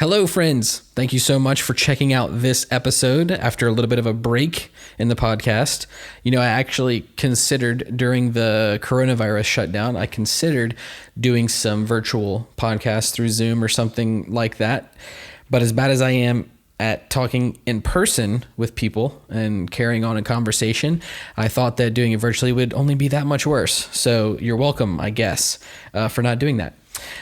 Hello, friends. Thank you so much for checking out this episode after a little bit of a break in the podcast. You know, I actually considered during the coronavirus shutdown, I considered doing some virtual podcasts through Zoom or something like that. But as bad as I am at talking in person with people and carrying on a conversation, I thought that doing it virtually would only be that much worse. So you're welcome, I guess, for not doing that.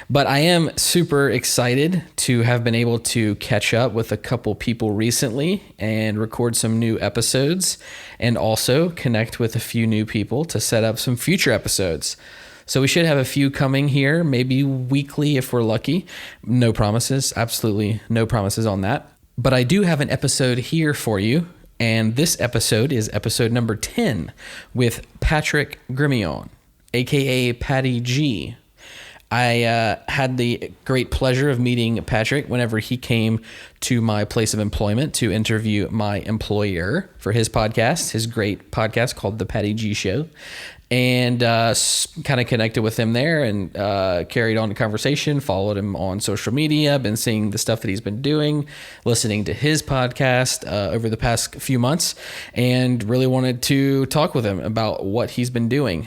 But I am super excited to have been able to catch up with a couple people recently and record some new episodes, and also connect with a few new people to set up some future episodes. So we should have a few coming here, maybe weekly if we're lucky. No promises, absolutely no promises on that. But I do have an episode here for you, and this episode is episode number 10 with Patrick Gremillion, aka Patty G. I had the great pleasure of meeting Patrick whenever he came to my place of employment to interview my employer for his podcast, his great podcast called The Patty G Show, and kind of connected with him there and carried on the conversation, followed him on social media, been seeing the stuff that he's been doing, listening to his podcast over the past few months, and really wanted to talk with him about what he's been doing.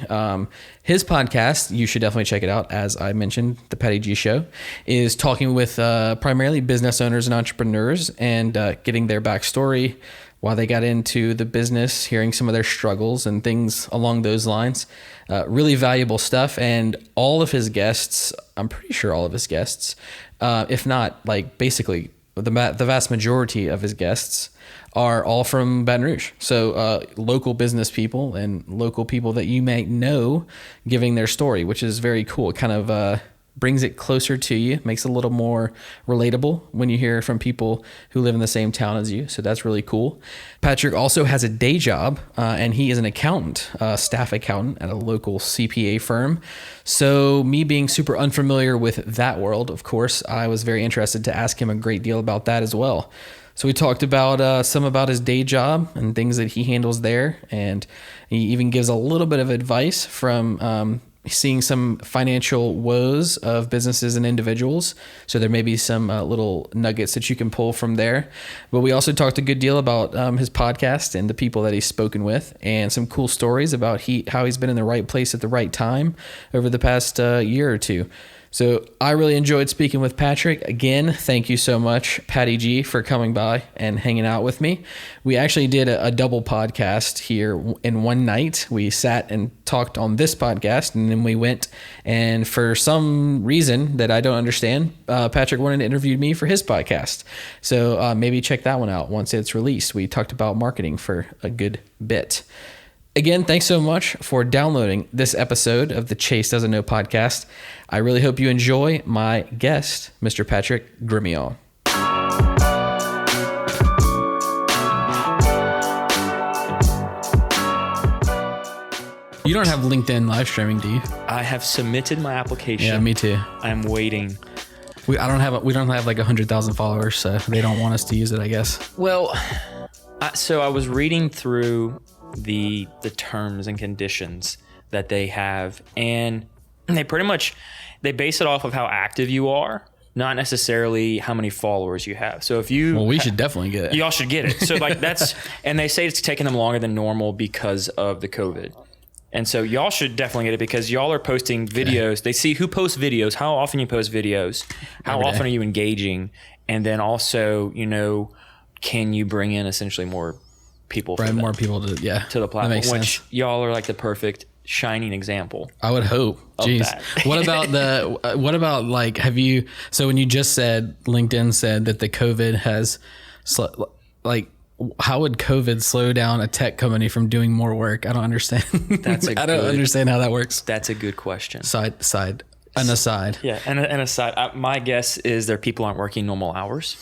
His podcast, you should definitely check it out, as I mentioned, The Patty G Show, is talking with primarily business owners and entrepreneurs and getting their backstory, why they got into the business, hearing some of their struggles and things along those lines. Really valuable stuff. And all of his guests, I'm pretty sure all of his guests, if not like basically the vast majority of his guests are all from Baton Rouge. So local business people and local people that you may know giving their story, which is very cool. It kind of brings it closer to you, makes it a little more relatable when you hear from people who live in the same town as you. So that's really cool. Patrick also has a day job, and he is an accountant, staff accountant at a local CPA firm. So me being super unfamiliar with that world, of course, I was very interested to ask him a great deal about that as well. So we talked about some about his day job and things that he handles there. And he even gives a little bit of advice from seeing some financial woes of businesses and individuals. So there may be some little nuggets that you can pull from there. But we also talked a good deal about his podcast and the people that he's spoken with, and some cool stories about how he's been in the right place at the right time over the past year or two. So I really enjoyed speaking with Patrick. Again, thank you so much, Patty G, for coming by and hanging out with me. We actually did a double podcast here in one night. We sat and talked on this podcast, and then we went, and for some reason that I don't understand, Patrick wanted to interview me for his podcast. So maybe check that one out once it's released. We talked about marketing for a good bit. Again, thanks so much for downloading this episode of the Chase Doesn't Know podcast. I really hope you enjoy my guest, Mr. Patrick Gremillion. You don't have LinkedIn live streaming, do you? I have submitted my application. Yeah, me too. I'm waiting. We don't have like 100,000 followers, so they don't want us to use it, I guess. Well, so I was reading through the terms and conditions that they have, and they base it off of how active you are, not necessarily how many followers you have. So if you we should definitely get it. Y'all should get it. So like and they say it's taking them longer than normal because of the COVID. And so y'all should definitely get it because y'all are posting videos. They see who posts videos, how often you post videos, how often are you engaging, and then also, can you bring in essentially more people to the platform, which y'all are like the perfect shining example. I would hope. Jeez. What about like, so when you just said LinkedIn said that the COVID has how would COVID slow down a tech company from doing more work? I don't understand. I don't understand how that works. That's a good question. An aside. Yeah. And an aside, my guess is their people aren't working normal hours.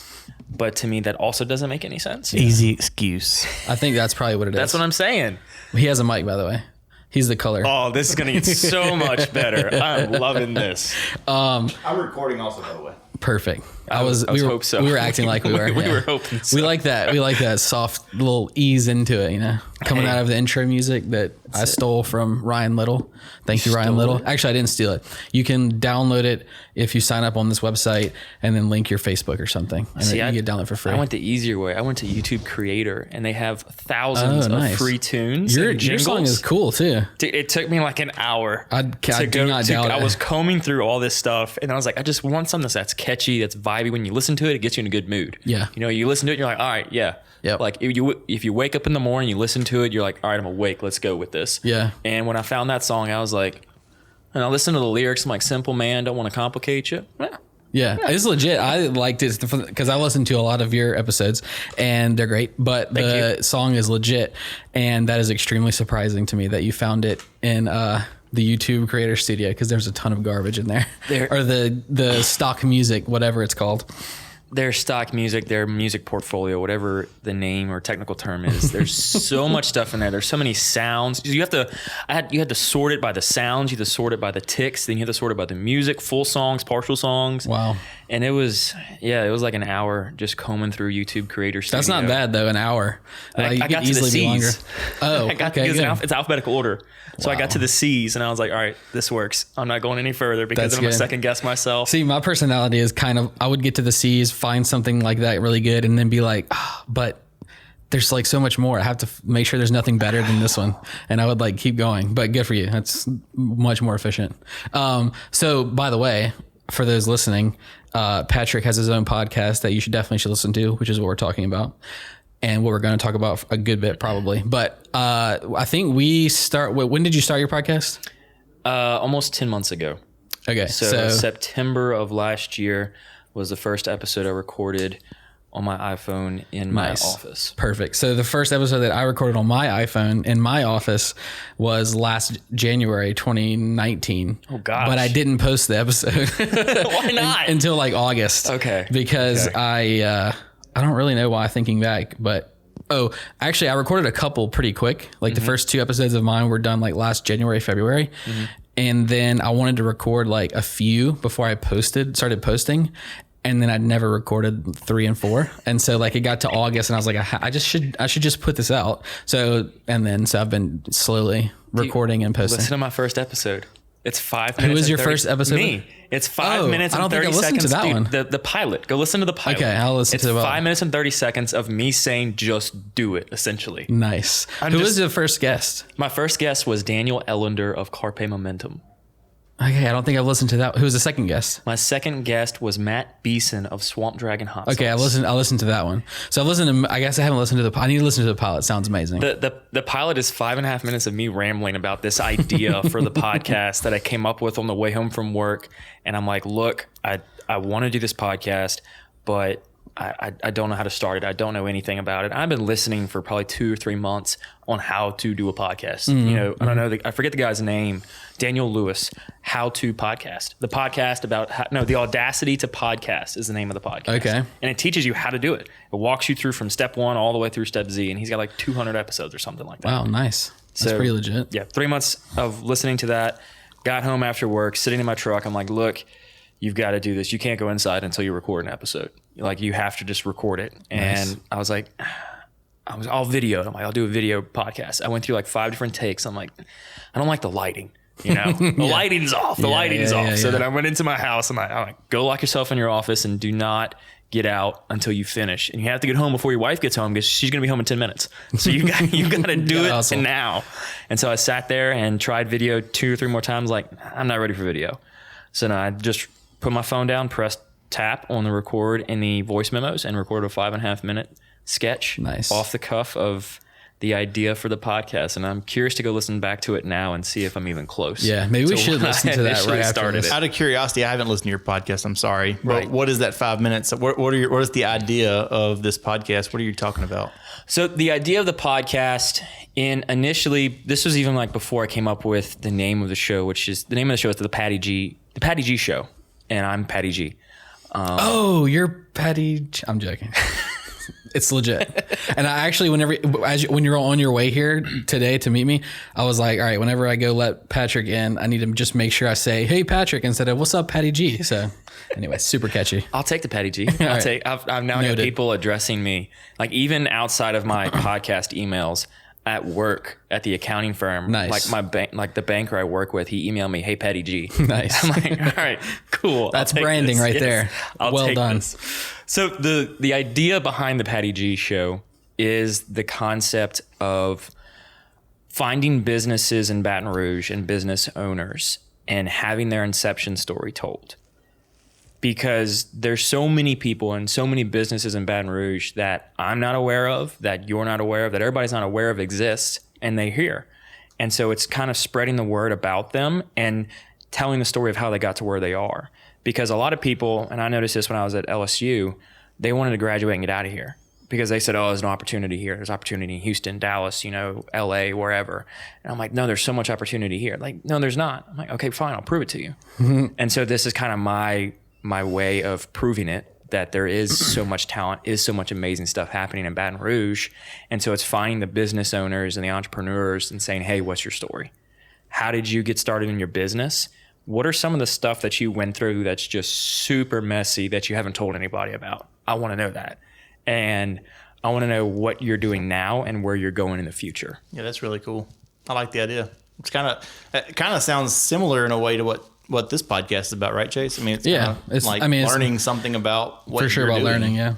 But to me, that also doesn't make any sense. Easy excuse. I think that's probably what it is. That's what I'm saying. He has a mic, by the way. He's the color. Oh, this is going to get so much better. I'm loving this. I'm recording also, by the way. Perfect. I hope so. We were acting like we were. We were hoping so. We like that. We like that soft little ease into it, coming out of the intro music that I stole from Ryan Little. Thank you, Ryan Little. Actually, I didn't steal it. You can download it if you sign up on this website and then link your Facebook or something. And you get download for free. I went the easier way. I went to YouTube Creator, and they have thousands of free tunes. Your song is cool too. It took me like an hour. I was combing through all this stuff, and I was like, I just want something that's catchy, that's vibey. When you listen to it, it gets you in a good mood. Yeah. You listen to it, and you're like, all right, yeah. Yep. Like if you wake up in the morning, you listen to it, you're like, all right, I'm awake. Let's go with this. Yeah. And when I found that song, I was like, and I listened to the lyrics. I'm like, simple man, don't want to complicate you. Yeah, it's legit. I liked it because I listened to a lot of your episodes and they're great, but the song is legit. And that is extremely surprising to me that you found it in the YouTube Creator Studio, because there's a ton of garbage in there. Or the stock music, whatever it's called. Their stock music, their music portfolio, whatever the name or technical term is. There's so much stuff in there. There's so many sounds. You had to sort it by the sounds. You had to sort it by the ticks. Then you had to sort it by the music, full songs, partial songs. Wow. And it was like an hour just combing through YouTube Creator Studio. That's not bad though. An hour. I got to the C's. Oh, okay. It's alphabetical order. So I got to the C's and I was like, all right, this works. I'm not going any further because then I'm going to second guess myself. See, my personality is I would get to the C's, find something like that really good, and then be like, but there's like so much more. I have to make sure there's nothing better than this one. And I would like keep going, but good for you. That's much more efficient. So by the way, for those listening, Patrick has his own podcast that you should listen to, which is what we're talking about. And what we're going to talk about a good bit probably. But I think when did you start your podcast? Almost 10 months ago. Okay. So September of last year was the first episode I recorded on my iPhone in my office. Perfect. So the first episode that I recorded on my iPhone in my office was last January 2019. Oh gosh. But I didn't post the episode. Why not? Until like August. Okay. Because I don't really know why, thinking back, but actually I recorded a couple pretty quick. Like the first 2 episodes of mine were done like last January, February. And then I wanted to record like a few before I started posting. And then I'd never recorded 3 and 4. And so like it got to August and I was like, I should just put this out. So I've been slowly recording and posting. Listen to my first episode. It's 5 minutes. Who was your first episode? Me. It's 5 minutes and 30 seconds. I don't think I listened to that one. The pilot. Go listen to the pilot. Okay, I'll listen to the pilot. It's 5 minutes and 30 seconds of me saying, just do it, essentially. Nice. Who was the first guest? My first guest was Daniel Ellender of Carpe Momentum. Okay, I don't think I've listened to that. Who was the second guest? My second guest was Matt Beeson of Swamp Dragon Hot Sauce. Okay, I listened to that one. So I guess I haven't listened to I need to listen to the pilot. Sounds amazing. The pilot is 5.5 minutes of me rambling about this idea for the podcast that I came up with on the way home from work. And I'm like, look, I want to do this podcast, but I don't know how to start it. I don't know anything about it. I've been listening for probably 2 or 3 months on how to do a podcast. I don't know. I forget the guy's name. Daniel Lewis, How to Podcast. The podcast about the Audacity to Podcast is the name of the podcast. Okay. And it teaches you how to do it. It walks you through from step 1 all the way through step Z. And he's got like 200 episodes or something like that. Wow, nice. That's pretty legit. Yeah, 3 months of listening to that. Got home after work, sitting in my truck. I'm like, look, you've got to do this. You can't go inside until you record an episode. Like you have to just record it. And nice. I was like, I'll video it. I'm like, I'll do a video podcast. I went through like 5 different takes. I'm like, I don't like the lighting. The lighting's off. The lighting's off. So then I went into my house and I'm like, go lock yourself in your office and do not get out until you finish. And you have to get home before your wife gets home because she's going to be home in 10 minutes. So you got to do it now. And so I sat there and tried video 2 or 3 more times. Like, I'm not ready for video. So then I just put my phone down, pressed tap on the record in the voice memos and recorded a 5.5 minute sketch off the cuff of the idea for the podcast. And I'm curious to go listen back to it now and see if I'm even close. Yeah, maybe we should listen to that right after this. Out of curiosity, I haven't listened to your podcast. I'm sorry. But what is that 5 minutes? What is the idea of this podcast? What are you talking about? So the idea of the podcast, initially, this was even like before I came up with the name of the show, which is the name of the show is the Patty G Show. And I'm Patty G. You're Patty G. I'm joking. It's legit. And I actually, when you're on your way here today to meet me, I was like, all right, whenever I go let Patrick in, I need to just make sure I say, hey, Patrick, instead of what's up, Patty G. So anyway, super catchy. I'll take the Patty G. I've now got people addressing me, like even outside of my podcast emails at work at the accounting firm. Nice. Like my bank, like the banker I work with, he emailed me, hey, Patty G. Nice. I'm like, all right, cool. That's branding right there. Well done. This. So the idea behind the Patty G show is the concept of finding businesses in Baton Rouge and business owners and having their inception story told. Because there's so many people and so many businesses in Baton Rouge that I'm not aware of, that you're not aware of, that everybody's not aware of exists, and they're here. And so it's kind of spreading the word about them and telling the story of how they got to where they are. Because a lot of people, and I noticed this when I was at LSU, they wanted to graduate and get out of here. Because they said, oh, there's no opportunity here. There's opportunity in Houston, Dallas, LA, wherever. And I'm like, no, there's so much opportunity here. Like, no, there's not. I'm like, okay, fine, I'll prove it to you. Mm-hmm. And so this is kind of my way of proving it, that there is so much talent, is so much amazing stuff happening in Baton Rouge. And so it's finding the business owners and the entrepreneurs and saying, hey, what's your story? How did you get started in your business? What are some of the stuff that you went through that's just super messy that you haven't told anybody about? I want to know that. And I want to know what you're doing now and where you're going in the future. Yeah, that's really cool. I like the idea. It kind of sounds similar in a way to what this podcast is about, right, Chase? I mean, it's like learning something about what for sure about doing. Learning. Yeah.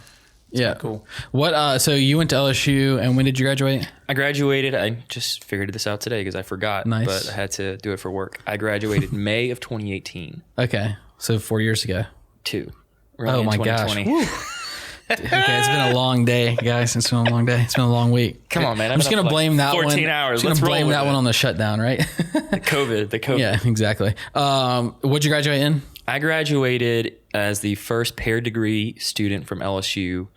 Yeah. Cool. What, so you went to LSU and when did you graduate? I graduated. I just figured this out today because I forgot, Nice. But I had to do it for work. I graduated May of 2018. Okay. So 4 years ago. 2. Oh my gosh. Okay, it's been a long day, guys. It's been a long day. It's been a long week. Come on, man. I'm just going to blame that 14 one. 14 hours. I'm just going to blame that one on the shutdown, right? The COVID. Yeah, exactly. What'd you graduate in? I graduated as the first paired degree student from LSU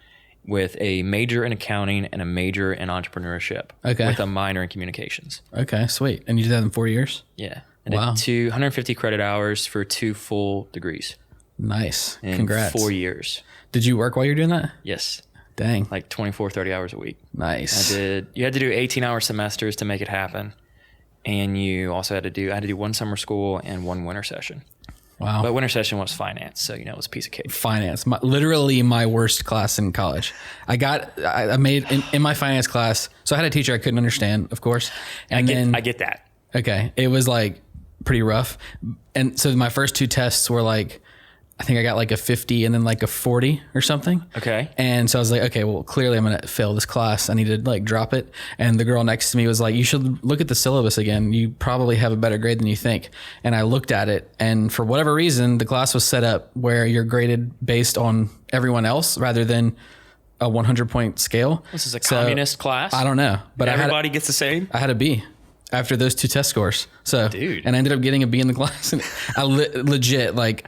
with a major in accounting and a major in entrepreneurship. Okay. With a minor in communications. Okay, sweet. And you did that in 4 years? Yeah. And wow. 250 credit hours for 2 full degrees. Nice. In Congrats. 4 years. Did you work while you're doing that? Yes. Dang. Like 24, 30 hours a week. Nice. You had to do 18-hour semesters to make it happen. And you also I had to do 1 summer school and 1 winter session. Wow. But winter session was finance, so it was a piece of cake. Finance. Literally my worst class in college. I made in my finance class, so I had a teacher I couldn't understand, of course. And I get that. Okay. It was like pretty rough. And so my first 2 tests were like, I think I got like a 50 and then like a 40 or something. Okay. And so I was like, okay, well, clearly I'm going to fail this class. I need to like drop it. And the girl next to me was like, you should look at the syllabus again. You probably have a better grade than you think. And I looked at it, and for whatever reason, the class was set up where you're graded based on everyone else rather than a 100-point scale. This is a communist class? I don't know. But everybody gets the same? I had a B after those 2 test scores. So, dude. And I ended up getting a B in the class. And I legit, like,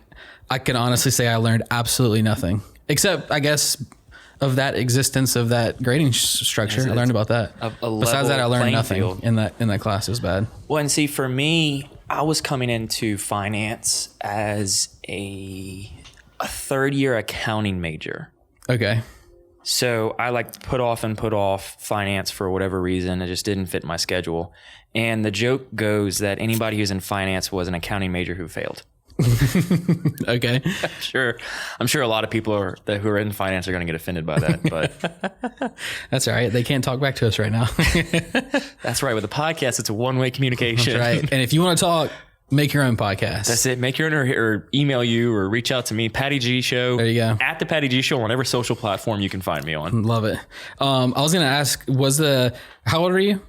I can honestly say I learned absolutely nothing, except I guess of that existence of that grading structure. I learned about that. Besides that, I learned nothing in that class. It was bad. Well, and see, for me, I was coming into finance as a 3rd-year accounting major. Okay. So I put off finance for whatever reason. It just didn't fit my schedule. And the joke goes that anybody who's in finance was an accounting major who failed. Okay. I'm sure a lot of people who are in finance are going to get offended by that, but that's all right. They can't talk back to us right now. That's right. With a podcast, it's a one-way communication. That's right. And if you want to talk, make your own podcast. That's it. Make your own, or email you, or reach out to me, Patty G Show. There you go. At the Patty G Show on whatever social platform you can find me on. Love it. I was going to ask, how old are you?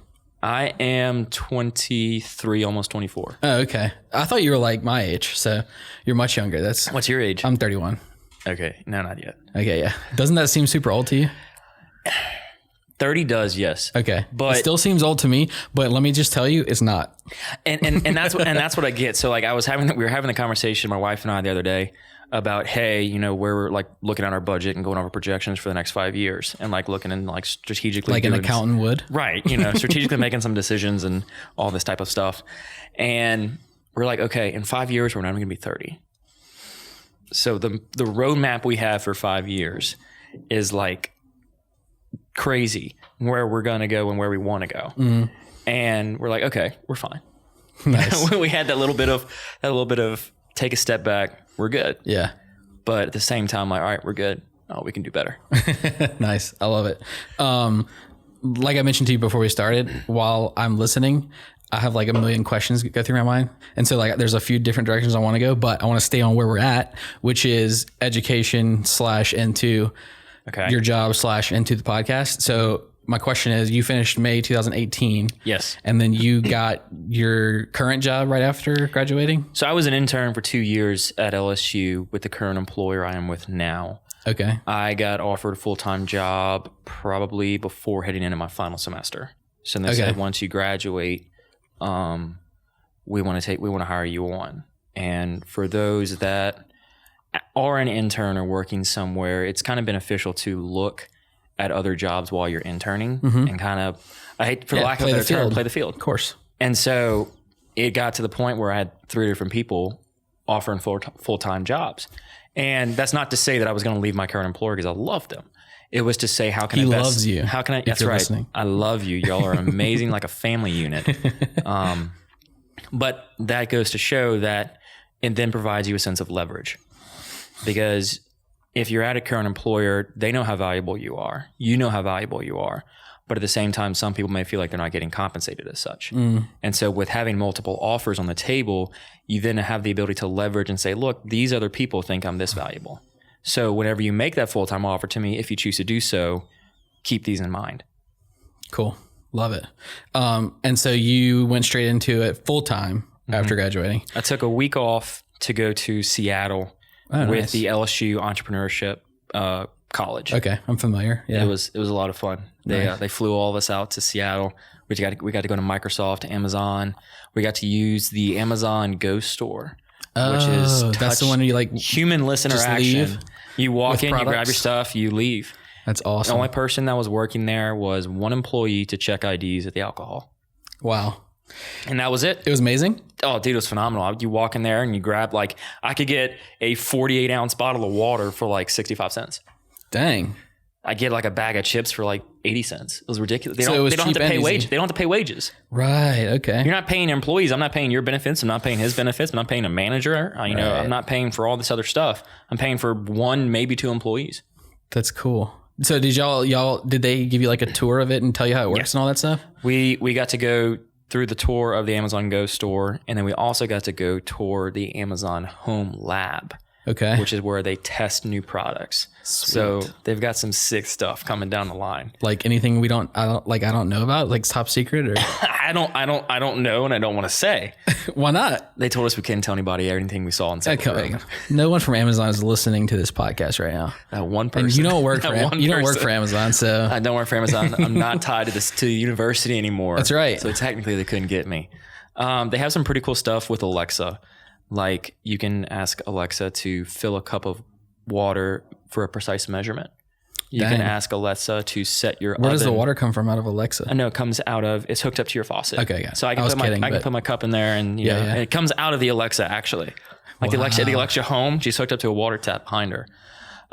I am 23, almost 24. Oh, okay. I thought you were like my age, so you're much younger. What's your age? I'm 31. Okay. No, not yet. Okay, yeah. Doesn't that seem super old to you? 30 does, yes. Okay. But it still seems old to me, but let me just tell you, it's not. And that's what I get. So like we were having the conversation, my wife and I, the other day about, hey, we're like looking at our budget and going over projections for the next 5 years and like looking and like strategically like an accountant would. Right. Strategically making some decisions and all this type of stuff. And we're like, okay, in 5 years, we're not going to be 30. So the roadmap we have for 5 years is like crazy where we're going to go and where we want to go. And we're like, okay, we're fine. Nice. We had that little bit of take a step back. We're good. Yeah. But at the same time, like, all right, we're good. Oh, we can do better. Nice. I love it. Like I mentioned to you before we started, while I'm listening, I have like a million questions go through my mind. And so like there's a few different directions I want to go, but I want to stay on where we're at, which is education / into your job / into the podcast. So my question is, you finished May 2018. Yes. And then you got your current job right after graduating? So I was an intern for 2 years at LSU with the current employer I am with now. Okay. I got offered a full-time job probably before heading into my final semester. So they said, once you graduate, we want to hire you on. And for those that are an intern or working somewhere, it's kind of beneficial to look at other jobs while you're interning and kind of, I hate for the lack of a better term, play the field. Of course. And so it got to the point where I had 3 different people offering full-time jobs. And that's not to say that I was going to leave my current employer because I loved them. It was to say, how can I best, loves you. How can I, that's right. Listening. I love you. Y'all are amazing, like a family unit. But that goes to show that it then provides you a sense of leverage, because if you're at a current employer, they know how valuable you are. You know how valuable you are. But at the same time, some people may feel like they're not getting compensated as such. And so with having multiple offers on the table, you then have the ability to leverage and say, look, these other people think I'm this valuable. So whenever you make that full-time offer to me, if you choose to do so, keep these in mind. Cool. Love it. And so you went straight into it full-time after graduating. I took a week off to go to Seattle with the LSU Entrepreneurship College. Okay, I'm familiar. Yeah, it was a lot of fun. They flew all of us out to Seattle. We got to go to Microsoft, Amazon. We got to use the Amazon Go store, which is that's the one where you like humanless interaction. You walk in, products. You grab your stuff, you leave. That's awesome. The only person that was working there was one employee to check IDs at the alcohol. Wow. And that was it. It was amazing. Oh, dude, it was phenomenal. You walk in there and you grab I could get a 48 ounce bottle of water for like 65 cents. Dang. I get like a bag of chips for like 80 cents. It was ridiculous. They don't have to pay wages. They don't have to pay wages. Right. Okay. You're not paying your employees. I'm not paying your benefits. I'm not paying his benefits. I'm not paying a manager. I'm not paying for all this other stuff. I'm paying for 1, maybe 2 employees. That's cool. So did they give you like a tour of it and tell you how it works and all that stuff? We got to go through the tour of the Amazon Go store. And then we also got to go tour the Amazon Home Lab. Okay. Which is where they test new products. Sweet. So they've got some sick stuff coming down the line. Like anything I don't know about, like top secret or I don't know, and I don't want to say. Why not? They told us we couldn't tell anybody everything we saw in San No one from Amazon is listening to this podcast right now. That one person. And you don't work for Amazon, so I don't work for Amazon. I'm not tied to the university anymore. That's right. So technically they couldn't get me. They have some pretty cool stuff with Alexa. Like you can ask Alexa to fill a cup of water for a precise measurement. You can ask Alexa to set your oven. Where does the water come from out of Alexa? I know it comes out of, it's hooked up to your faucet. Okay, yeah. So I can put my cup in there and and it comes out of the Alexa actually. Like the Alexa home, she's hooked up to a water tap behind her.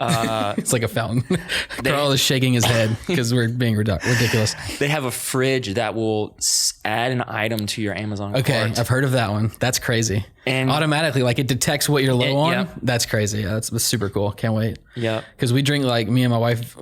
It's like a fountain. Carl is shaking his head because we're being ridiculous. They have a fridge that will add an item to your Amazon cart. Okay, I've heard of that one. That's crazy. And automatically, like it detects what you're low on. Yep. That's crazy. Yeah, that's super cool. Can't wait. Yeah. Because we drink, like me and my wife,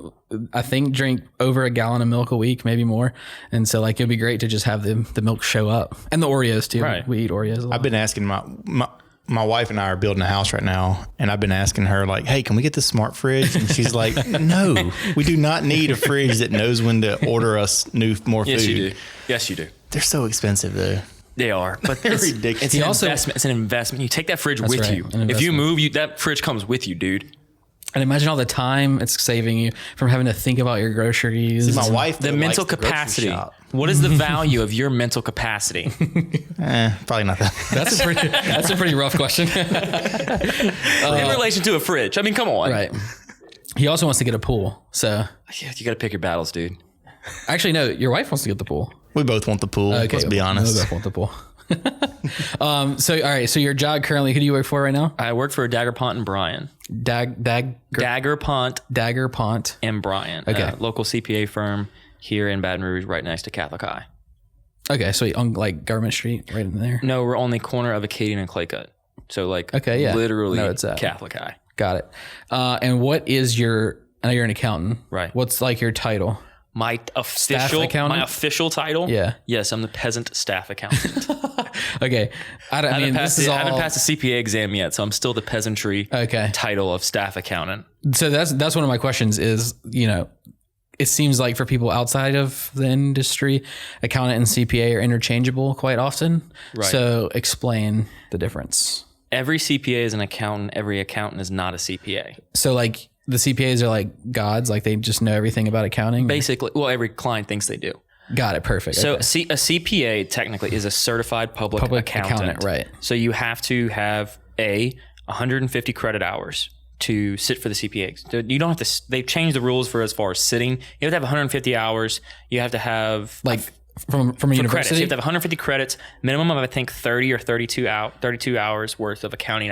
I think drink over a gallon of milk a week, maybe more. And so like it'd be great to just have the milk show up and the Oreos too. Right. We eat Oreos a lot. I've been asking my wife and I are building a house right now, and I've been asking her like, hey, can we get this smart fridge? And she's like, no, we do not need a fridge that knows when to order us more food. Yes, you do. They're so expensive though. They are, but they're ridiculous. It's an investment. You take that fridge with you. If you move, that fridge comes with you, dude. And imagine all the time it's saving you from having to think about your groceries. See, my wife, the mental capacity. What is the value of your mental capacity? Probably not that. That's a pretty rough question. In relation to a fridge. I mean, come on. Right. He also wants to get a pool. So you got to pick your battles, dude. Actually, no, your wife wants to get the pool. We both want the pool. Okay, let's be honest. We both want the pool. So, all right. So your job currently, who do you work for right now? I work for Dagger Pont and Bryan. Dagger Pont and Bryan. Okay. Local CPA firm here in Baton Rouge, right next to Catholic High. Okay. So on like Government Street, right in there. No, we're on the corner of Acadian and Claycut. So like, literally Catholic High. Got it. And what is your? I know you're an accountant, right? What's like your title? My official title? Yeah. Yes, I'm the peasant staff accountant. Okay. I haven't passed the CPA exam yet, so I'm still the peasantry title of staff accountant. So that's one of my questions is, it seems like for people outside of the industry, accountant and CPA are interchangeable quite often. Right. So explain the difference. Every CPA is an accountant. Every accountant is not a CPA. So like the CPAs are like gods, like they just know everything about accounting? Basically, well, every client thinks they do. Got it. Perfect. So a CPA technically is a certified public accountant. Right. So you have to have 150 credit hours to sit for the CPA. You don't have to, they've changed the rules for as far as sitting. You have to have 150 hours. You have to have like from a university. Credits. You have to have 150 credits, minimum of I think 30 or 32 hours worth of accounting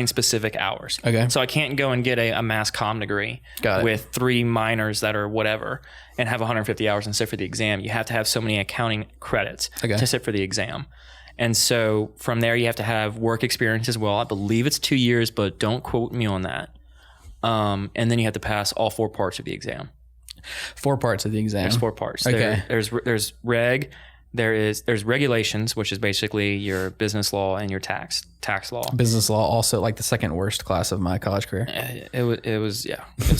specific hours. Okay. So I can't go and get a mass comm degree with 3 minors that are whatever and have 150 hours and sit for the exam. You have to have so many accounting credits to sit for the exam. And so from there, you have to have work experience as well. I believe it's 2 years, but don't quote me on that. And then you have to pass all 4 parts of the exam. 4 parts of the exam. There's 4 parts. Okay. There's regulations, which is basically your business law and your tax law. Business law, also like the second worst class of my college career. It was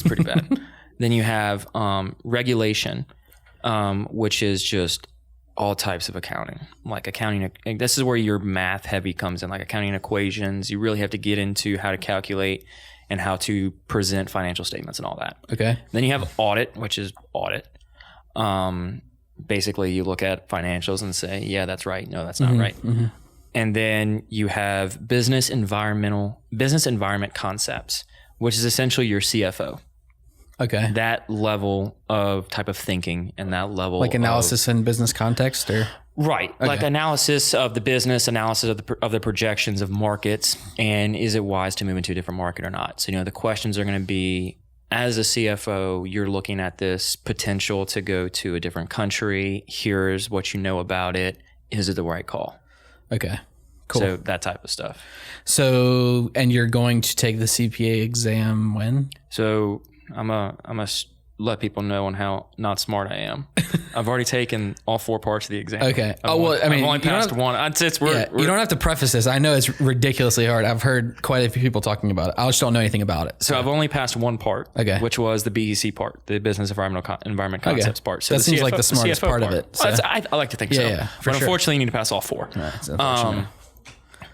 pretty bad. Then you have regulation, which is just all types of accounting, like accounting. This is where your math heavy comes in, like accounting equations. You really have to get into how to calculate and how to present financial statements and all that. Okay. Then you have audit, which is audit. Basically, you look at financials and say, yeah, that's right. No, that's not right. Mm-hmm. And then you have business environment concepts, which is essentially your CFO. Okay. That level of type of thinking and that level like analysis in business context or right. Okay. Like analysis of the business, analysis of the projections of markets, and is it wise to move into a different market or not? So, the questions are going to be, as a CFO, you're looking at this potential to go to a different country. Here's what you know about it. Is it the right call? Okay. Cool. So that type of stuff. So, and you're going to take the CPA exam when? So I'm a let people know on how not smart I am. I've already taken all 4 parts of the exam. Okay. I've only passed one. You don't have to preface this. I know it's ridiculously hard. I've heard quite a few people talking about it. I just don't know anything about it. So I've only passed one part, which was the BEC part, the business environment concepts part. So that seems like the smartest part of it. So. I like to think so. Yeah, but unfortunately, you need to pass all 4.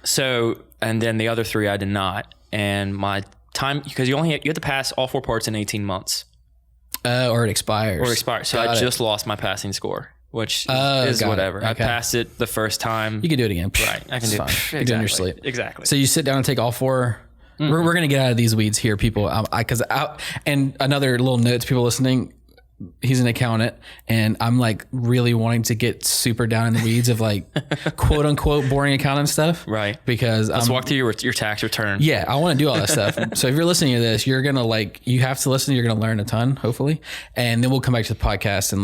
So, and then the other 3 I did not. And my time, because you have to pass all 4 parts in 18 months. Or it expires. So I just lost my passing score, which is whatever. I passed it the first time. You can do it again. Right. I can do it. Exactly. You do it in your sleep. Exactly. So you sit down and take all 4. Mm-hmm. We're going to get out of these weeds here, people. And another little note to people listening, he's an accountant, and I'm like really wanting to get super down in the weeds of like quote unquote boring accounting stuff. Right. Because let's walk through your tax return. Yeah. I want to do all that stuff. So if you're listening to this, you're going to you have to listen. You're going to learn a ton, hopefully. And then we'll come back to the podcast and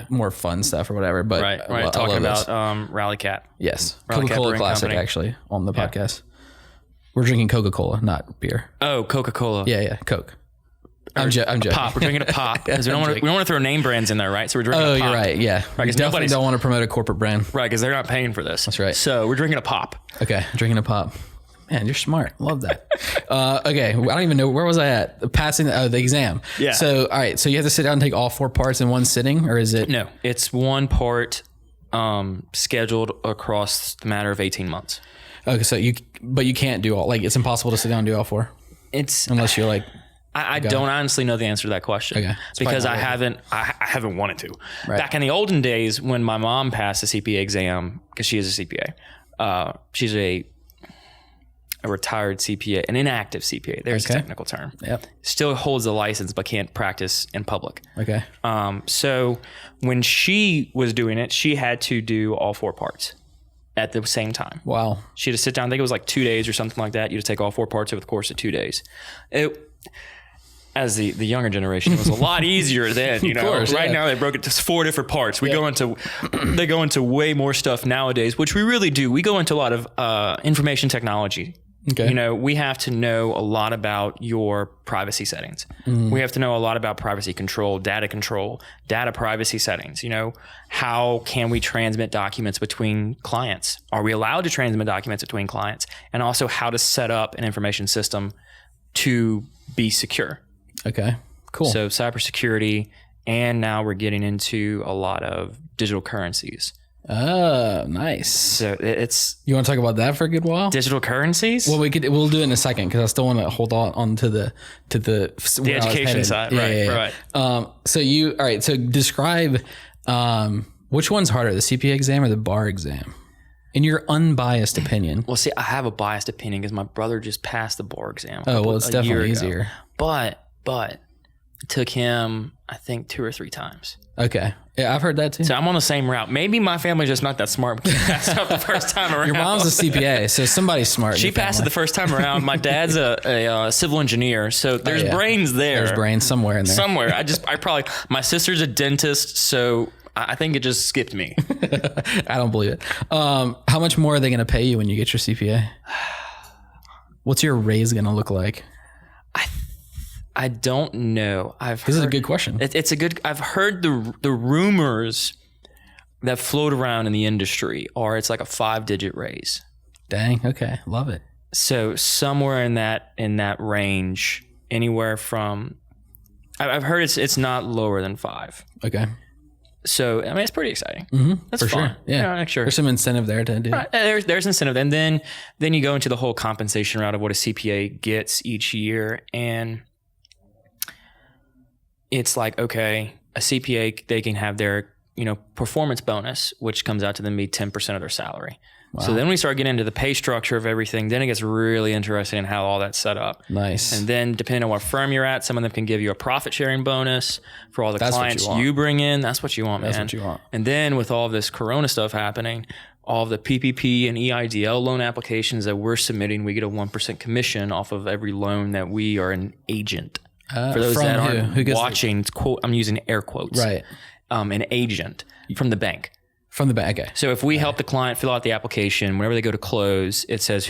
more fun stuff or whatever. But right. Talking about Rally Cat. Yes. Rally Coca-Cola Classic Company. Actually on the podcast. We're drinking Coca-Cola, not beer. Oh, Coca-Cola. Yeah. Coke. I'm joking. Pop. We're drinking a pop because we don't want to throw name brands in there, right? So we're drinking. Oh, a pop. You're right. Yeah, right, we definitely don't want to promote a corporate brand, right? Because they're not paying for this. That's right. So we're drinking a pop. Okay, drinking a pop. Man, you're smart. Love that. Okay, I don't even know where was I at passing the exam. Yeah. So all right, so you have to sit down and take all 4 parts in one sitting, or is it? No, it's one part scheduled across the matter of 18 months. Okay, so you can't do all. It's impossible to sit down and do all 4. It's unless you're like. I don't honestly know the answer to that question. Okay. Because I haven't wanted to. Right. Back in the olden days when my mom passed the CPA exam, because she is a CPA, she's a retired CPA, an inactive CPA. There's a technical term. Yep. Still holds a license but can't practice in public. Okay. So when she was doing it, she had to do all 4 parts. at the same time. Wow. She had to sit down. I think it was like 2 days or something like that. You had to take all 4 parts over the course of 2 days. As the younger generation, it was a lot easier then. You know, course, right yeah. now they broke it to 4 different parts. They go into way more stuff nowadays, which we really do. We go into a lot of information technology. Okay. You know, we have to know a lot about your privacy settings. We have to know a lot about privacy control, data privacy settings. You know, how can we transmit documents between clients? Are we allowed to transmit documents between clients? And also how to set up an information system to be secure. Okay. Cool. So cybersecurity, and now we're getting into a lot of digital currencies. Oh, nice. So it's You want to talk about that for a good while? digital currencies. Well, we'll do it in a second because I still want to hold on to the The education side, right. All right. So describe which one's harder, the CPA exam or the bar exam, in your unbiased opinion. Well, see, I have a biased opinion because my brother just passed the bar exam. Oh, well, it's a year definitely ago. easier. But it took him, I think, 2 or 3 times. Okay. Yeah, I've heard that too. So I'm on the same route. Maybe my family's just not that smart because I passed out the first time around. Your mom's a CPA, so somebody's smart. in She your passed it family. the first time around. My dad's a civil engineer, so there's yeah. brains there. There's brains somewhere in there. Somewhere. My sister's a dentist, so I think it just skipped me. I don't believe it. How much more are they going to pay you when you get your CPA? What's your raise going to look like? I don't know. This is a good question. It's a good. I've heard the rumors that float around in the industry are it's like a 5-digit raise. Dang. Okay. Love it. So somewhere in that range, anywhere from, I've heard it's not lower than 5. Okay. So I mean, it's pretty exciting. That's For fun. sure. Yeah. You know, sure. There's some incentive there to do. Right. There's incentive, and then you go into the whole compensation route of what a CPA gets each year, and it's like, okay, a CPA, they can have their performance bonus, which comes out to them be 10% of their salary. Wow. So then we start getting into the pay structure of everything. Then it gets really interesting in how all that's set up. Nice. And then depending on what firm you're at, some of them can give you a profit sharing bonus for all the clients you bring in. That's what you want, man. That's what you want. And then with all this Corona stuff happening, all of the PPP and EIDL loan applications that we're submitting, we get a 1% commission off of every loan that we are an agent. For those that aren't watching, quote, I'm using air quotes. Right. An agent from the bank. From the bank. Okay. So if we help the client fill out the application, whenever they go to close, it says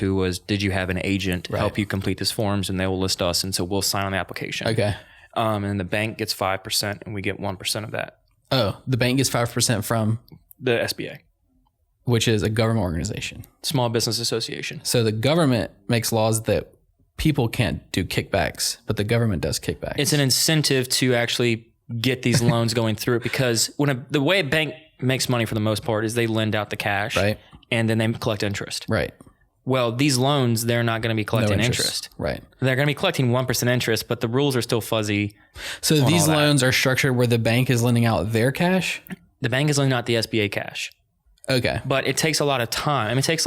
did you have an agent help you complete these forms, and they will list us, and so we'll sign on the application. Okay. And the bank gets 5%, and we get 1% of that. Oh, the bank gets 5% from the SBA, which is a government organization, Small Business Association. So the government makes laws that people can't do kickbacks, but the government does kickbacks. It's an incentive to actually get these loans going through it, because the way a bank makes money for the most part is they lend out the cash, right, and then they collect interest. Right. Well, these loans, they're not going to be collecting interest. Right. They're going to be collecting 1% interest, but the rules are still fuzzy. So these loans are structured where the bank is lending out their cash? The bank is lending out the SBA cash. Okay. But it takes a lot of time. I mean, it takes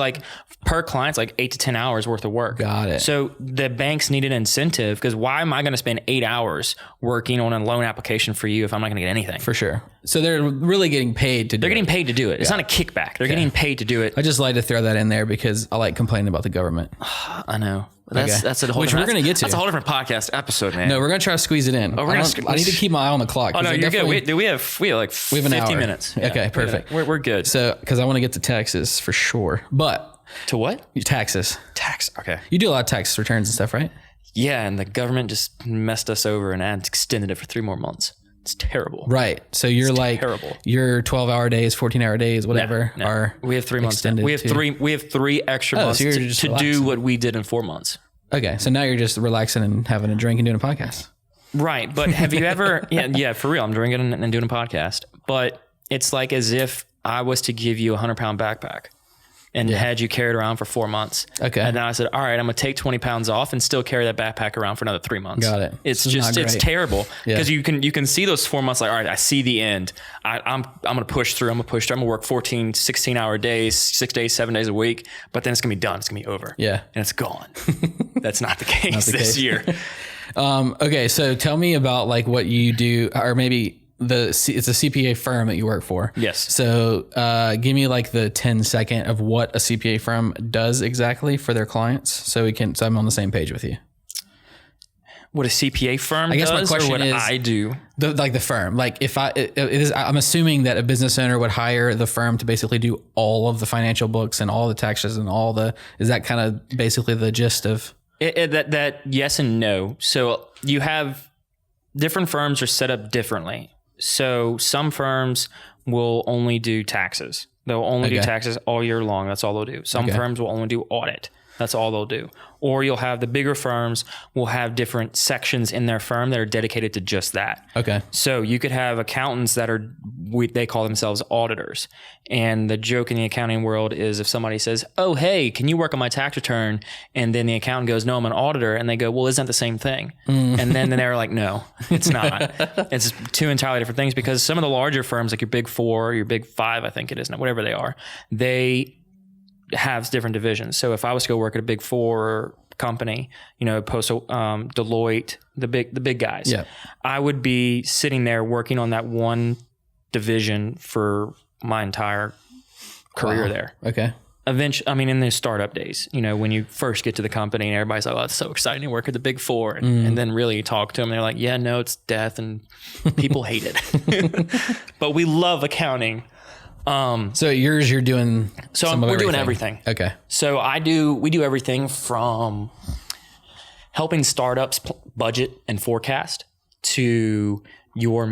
per client, it's like 8 to 10 hours worth of work. Got it. So the banks need an incentive, because why am I going to spend 8 hours working on a loan application for you if I'm not going to get anything? For sure. So they're really getting paid to do it. They're getting paid to do it. It's not a kickback. They're getting paid to do it. I just like to throw that in there because I like complaining about the government. I know. That's a whole Which we're going to get to. That's a whole different podcast episode, man. No, we're going to try to squeeze it in. Oh, I need to keep my eye on the clock. Oh, no, you're good. We have 50 an hour. minutes. Okay, Yeah, perfect. We're good. So, because I want to get to taxes for sure. But to what? your taxes. Tax. Okay. You do a lot of tax returns and stuff, right? Yeah, and the government just messed us over and extended it for 3 more months. It's terrible. Right. So you're terrible. Your 12-hour days, 14-hour days, whatever are we have 3 months. extended. We have 3 extra months so you're to just do relaxing. what we did in 4 months. Okay. So now you're just relaxing and having a drink and doing a podcast. Right. But have you ever, yeah, for real, I'm drinking and doing a podcast, but it's like as if I was to give you a 100-pound backpack and had you carry it around for 4 months. Okay. And then I said, all right, I'm going to take 20 pounds off and still carry that backpack around for another 3 months. Got it. It's This is just, not it's great. terrible, because you can see those 4 months like, all right, I see the end. I'm going to push through. I'm going to work 14, 16 hour days, 6 days, 7 days a week, but then it's going to be done. It's going to be over. Yeah. And it's gone. That's not the case this year. Okay. So tell me about like what you do, or maybe it's a CPA firm that you work for. Yes. So give me like the 10-second of what a CPA firm does exactly for their clients, so I'm on the same page with you. What a CPA firm I guess does, my question or what is I do? The firm. Like if I'm assuming that a business owner would hire the firm to basically do all of the financial books and all the taxes and is that kind of basically the gist of that yes and no. So you have different firms are set up differently. So some firms will only do taxes. They'll only do taxes all year long. That's all they'll do. Some firms will only do audit. That's all they'll do. Or you'll have the bigger firms will have different sections in their firm that are dedicated to just that. Okay. So you could have accountants that they call themselves auditors. And the joke in the accounting world is if somebody says, oh, hey, can you work on my tax return? And then the accountant goes, no, I'm an auditor. And they go, well, isn't that the same thing? And then they're like, no, it's not. It's two entirely different things, because some of the larger firms, like your big 4, your big 5, I think it is, whatever they are, they have different divisions. So if I was to go work at a big 4 company, Deloitte, the big guys, I would be sitting there working on that one division for my entire career there. Okay. Eventually, in the startup days, when you first get to the company and everybody's like, oh, it's so exciting to work at the big 4. And then really you talk to them and they're like, yeah, no, it's death and people hate it. But we love accounting. So you're doing. So we're doing everything. Okay. So we do everything from helping startups budget and forecast to your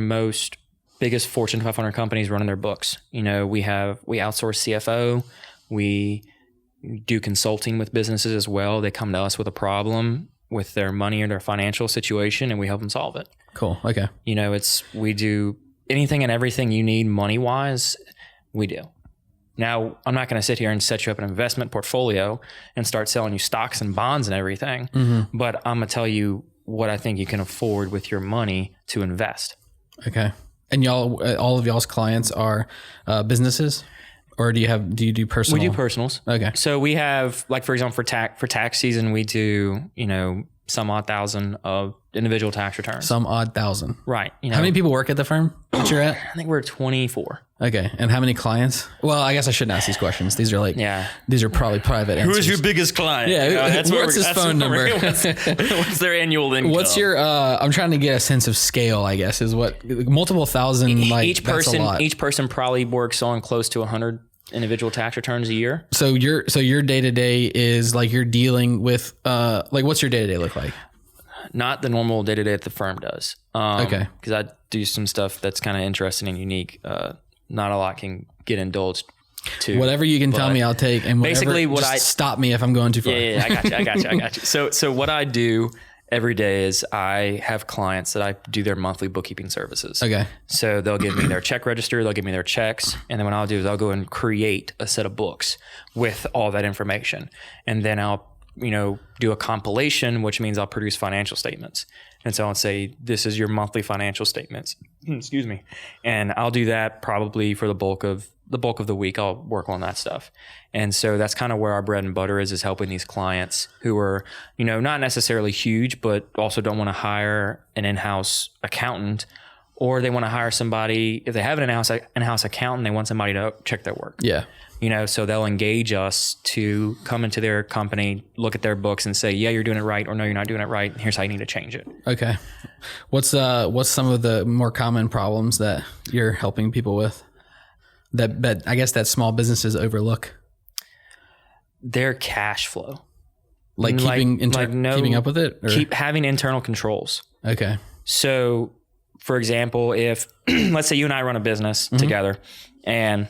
biggest Fortune 500 companies running their books. We outsource CFO. We do consulting with businesses as well. They come to us with a problem with their money or their financial situation, and we help them solve it. Cool. Okay. We do anything and everything you need money wise. We do. Now, I'm not going to sit here and set you up an investment portfolio and start selling you stocks and bonds and everything, but I'm going to tell you what I think you can afford with your money to invest. Okay. And all of y'all's clients are businesses, or do you do personal? We do personals. Okay. So we have, like, for example, for tax season, we do, some odd thousand of individual tax returns. Some odd thousand. Right. How many people work at the firm that you're at? I think we're 24. Okay. And how many clients? Well, I guess I shouldn't ask these questions. These are these are probably private answers. Who is your biggest client? Yeah. What's his phone number? What's their annual income? What's your, I'm trying to get a sense of scale, I guess, is what multiple thousand, each person probably works on close to 100 individual tax returns a year. So your day-to-day is like you're dealing with, what's your day-to-day look like? Not the normal day-to-day that the firm does. Okay. Because I do some stuff that's kind of interesting and unique. Not a lot can get indulged to. Whatever you can tell me, I'll take. And basically, stop me if I'm going too far. Yeah, I got you. So what I do every day is I have clients that I do their monthly bookkeeping services. Okay. So they'll give me their check register, they'll give me their checks, and then what I'll do is I'll go and create a set of books with all that information, and then I'll do a compilation, which means I'll produce financial statements. And so I'll say, this is your monthly financial statements. Excuse me. And I'll do that probably for the bulk of the week. I'll work on that stuff. And so that's kind of where our bread and butter is helping these clients who are, not necessarily huge, but also don't want to hire an in-house accountant, or they want to hire somebody. If they have an in-house accountant, they want somebody to check their work. Yeah. So they'll engage us to come into their company, look at their books and say, yeah, you're doing it right, or no, you're not doing it right. Here's how you need to change it. Okay. What's some of the more common problems that you're helping people with that I guess that small businesses overlook? Their cash flow. Keeping up with it? Or? Keep having internal controls. Okay. So for example, if let's say you and I run a business together, and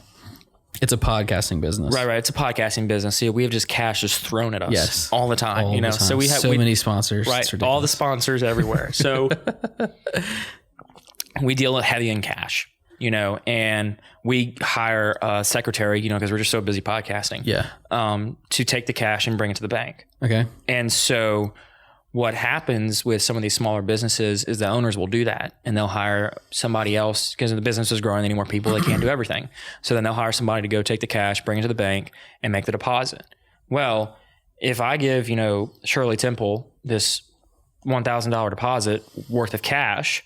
it's a podcasting business. Right. It's a podcasting business. See, we have just cash just thrown at us all the time. All the time. So we have many sponsors. Right. All the sponsors everywhere. So we deal heavy in cash, and we hire a secretary, because we're just so busy podcasting. Yeah. To take the cash and bring it to the bank. Okay. And so what happens with some of these smaller businesses is the owners will do that, and they'll hire somebody else because the business is growing. They need more people. They can't do everything. So then they'll hire somebody to go take the cash, bring it to the bank, and make the deposit. Well, if I give, Shirley Temple this $1,000 deposit worth of cash,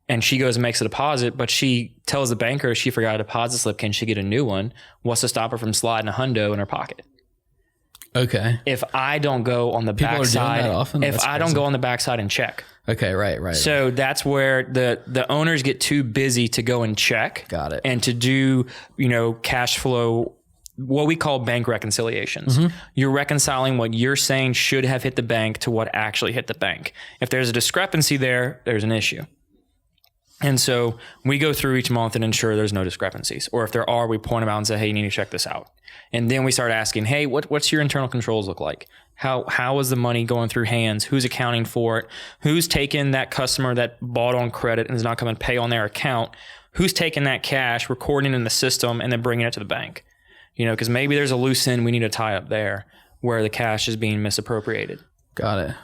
and she goes and makes a deposit, but she tells the banker she forgot a deposit slip. Can she get a new one? What's to stop her from sliding a hundo in her pocket? Okay. If I don't go on the backside, don't go on the backside and check. Okay. Right. So that's where the owners get too busy to go and check. Got it. And to do, cash flow, what we call bank reconciliations. Mm-hmm. You're reconciling what you're saying should have hit the bank to what actually hit the bank. If there's a discrepancy there, there's an issue. And so we go through each month and ensure there's no discrepancies. Or if there are, we point them out and say, hey, you need to check this out. And then we start asking, hey, what's your internal controls look like? How is the money going through hands? Who's accounting for it? Who's taking that customer that bought on credit and is not coming to pay on their account? Who's taking that cash, recording it in the system, and then bringing it to the bank? Because maybe there's a loose end we need to tie up there where the cash is being misappropriated. Got it.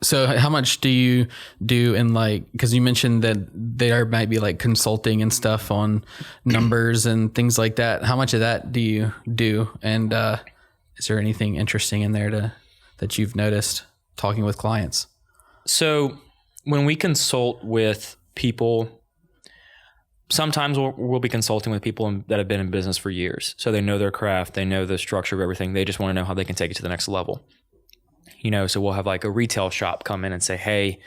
So how much do you do in because you mentioned that there might be like consulting and stuff on numbers and things like that. How much of that do you do? And is there anything interesting in there that you've noticed talking with clients? So when we consult with people, sometimes we'll be consulting with people that have been in business for years. So they know their craft, they know the structure of everything. They just want to know how they can take it to the next level. So we'll have like a retail shop come in and say, hey,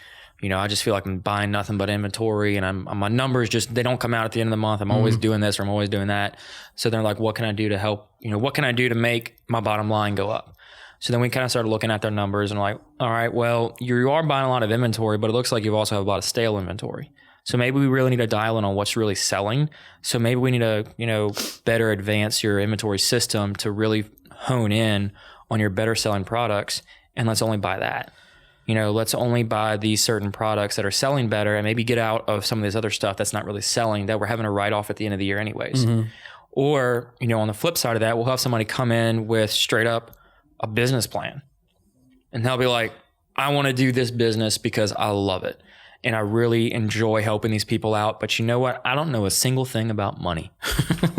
I just feel like I'm buying nothing but inventory and my numbers they don't come out at the end of the month. I'm always doing this or I'm always doing that. So they're like, what can I do to help? What can I do to make my bottom line go up? So then we kind of started looking at their numbers and like, all right, well, you are buying a lot of inventory, but it looks like you also have a lot of stale inventory. So maybe we really need to dial in on what's really selling. So maybe we need to, better advance your inventory system to really hone in on your better selling products. And let's only buy that. Let's only buy these certain products that are selling better and maybe get out of some of this other stuff that's not really selling that we're having to write off at the end of the year anyways. Mm-hmm. Or, on the flip side of that, we'll have somebody come in with straight up a business plan. And they'll be like, I want to do this business because I love it. And I really enjoy helping these people out. But you know what? I don't know a single thing about money.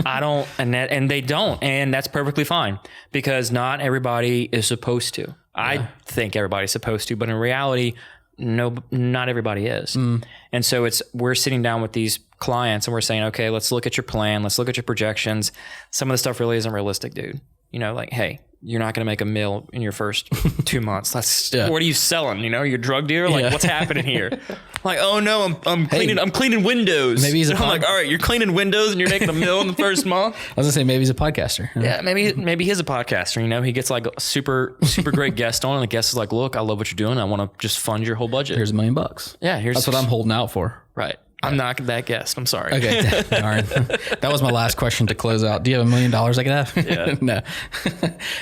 I don't, and they don't. And that's perfectly fine because not everybody is supposed to. I think everybody's supposed to, but in reality, no, not everybody is. And so we're sitting down with these clients and we're saying, okay, let's look at your plan. Let's look at your projections. Some of the stuff really isn't realistic, dude. Like, hey, you're not going to make a mill in your first 2 months. What are you selling? You're a drug dealer. Like, what's happening here? Like, oh no, I'm cleaning. I'm cleaning windows. Maybe I'm like, all right, you're cleaning windows and you're making a mill in the first month. I was gonna say maybe he's a podcaster. Yeah, maybe he's a podcaster. He gets like a super great guest on, and the guest is like, look, I love what you're doing. I want to just fund your whole budget. Here's $1 million. Yeah, that's what I'm holding out for. Right. I'm not that guest. I'm sorry. Okay. Darn. That was my last question to close out. Do you have $1 million I could have? Yeah.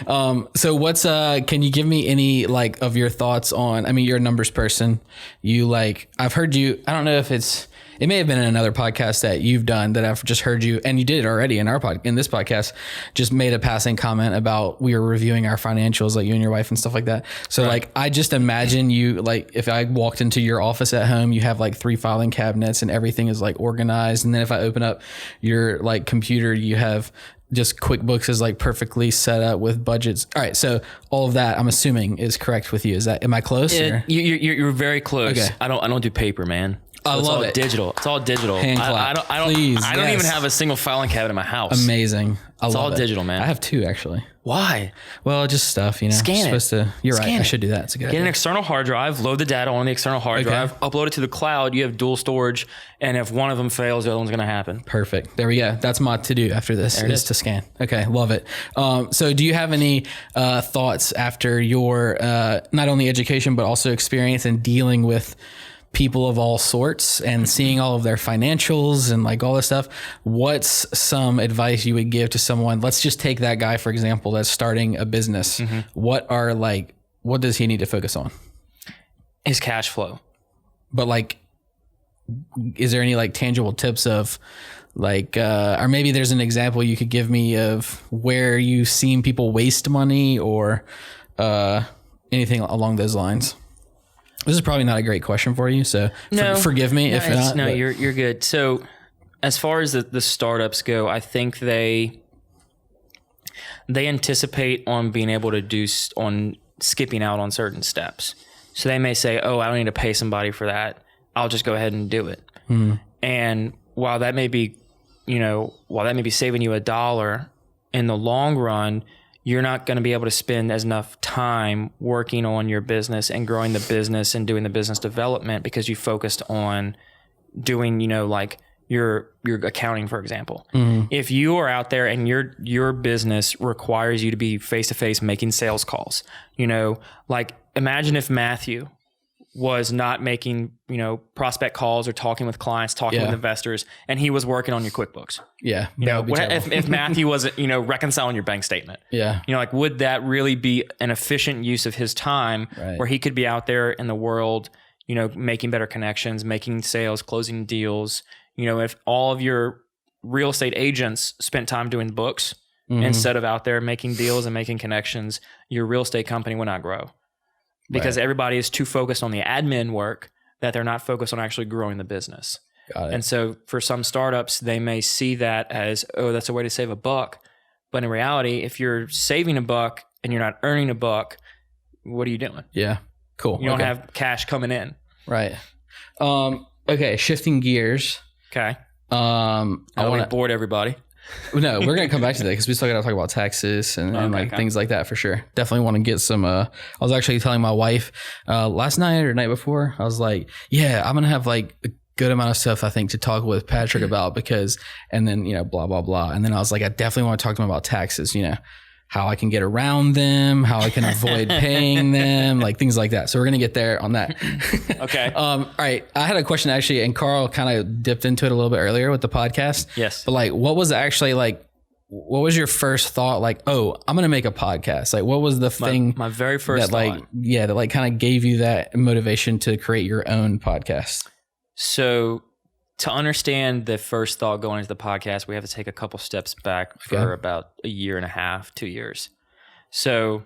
No. So what's, can you give me any of your thoughts on, you're a numbers person. I've heard you, I don't know if it may have been in another podcast that you've done that I've just heard you, and you did it already in this podcast, just made a passing comment about we were reviewing our financials, like you and your wife and stuff like that. So right. I just imagine you, if I walked into your office at home, you have 3 filing cabinets and everything is organized. And then if I open up your computer, you have just QuickBooks is perfectly set up with budgets. All right. So all of that I'm assuming is correct with you. Am I close? You're very close. Okay. I don't do paper, man. I love it. Digital. It's all digital. Hand clap. I don't even have a single filing cabinet in my house. Amazing. It's all digital, man. I have 2 actually. Why? Well, just stuff, Scan it. You're right. I should do that. It's a good idea. Get an external hard drive, load the data on the external hard drive, upload it to the cloud. You have dual storage. And if one of them fails, the other one's going to happen. Perfect. There we go. That's my to-do after this is to scan. Okay. Love it. So do you have any thoughts after your not only education, but also experience in dealing with people of all sorts and seeing all of their financials and all this stuff? What's some advice you would give to someone? Let's just take that guy, for example, that's starting a business. Mm-hmm. What does he need to focus on? His cash flow. But is there any tangible tips of or maybe there's an example you could give me of where you've seen people waste money or anything along those lines? This is probably not a great question for you, so forgive me if not. No, you're good. So as far as the startups go, I think they anticipate on being able to on skipping out on certain steps. So they may say, oh, I don't need to pay somebody for that. I'll just go ahead and do it. And while that may be, saving you $1 in the long run, you're not going to be able to spend as enough time working on your business and growing the business and doing the business development because you focused on doing, like your accounting, for example. If you are out there and your business requires you to be face-to-face making sales calls, like imagine if Matthew was not making, prospect calls or talking with clients, talking with investors, and he was working on your QuickBooks. Yeah. If Matthew wasn't, reconciling your bank statement. Yeah. Would that really be an efficient use of his time where he could be out there in the world, making better connections, making sales, closing deals? If all of your real estate agents spent time doing books instead of out there making deals and making connections, your real estate company would not grow. Because everybody is too focused on the admin work that they're not focused on actually growing the business. Got it. And so for some startups, they may see that as, oh, that's a way to save $1. But in reality, if you're saving $1 and you're not earning $1, what are you doing? Yeah. Cool. You don't have cash coming in. Right. Okay. Shifting gears. Okay. I want to bored everybody. No, we're going to come back to that because we still got to talk about taxes and things like that for sure. Definitely want to get some, I was actually telling my wife last night or night before, I was like, yeah, I'm going to have like a good amount of stuff I think to talk with Patrick about because, and then, blah, blah, blah. And then I was like, I definitely want to talk to him about taxes, how I can get around them, how I can avoid paying them, like things like that. So we're going to get there on that. Okay. All right. I had a question actually, and Carl kind of dipped into it a little bit earlier with the podcast. Yes. But like, what was actually like, what was your first thought? Like, oh, I'm going to make a podcast. Like, what was the thing? My very first thought. That like kind of gave you that motivation to create your own podcast. So to understand the first thought going into the podcast, we have to take a couple steps back for about 1.5 2 years. So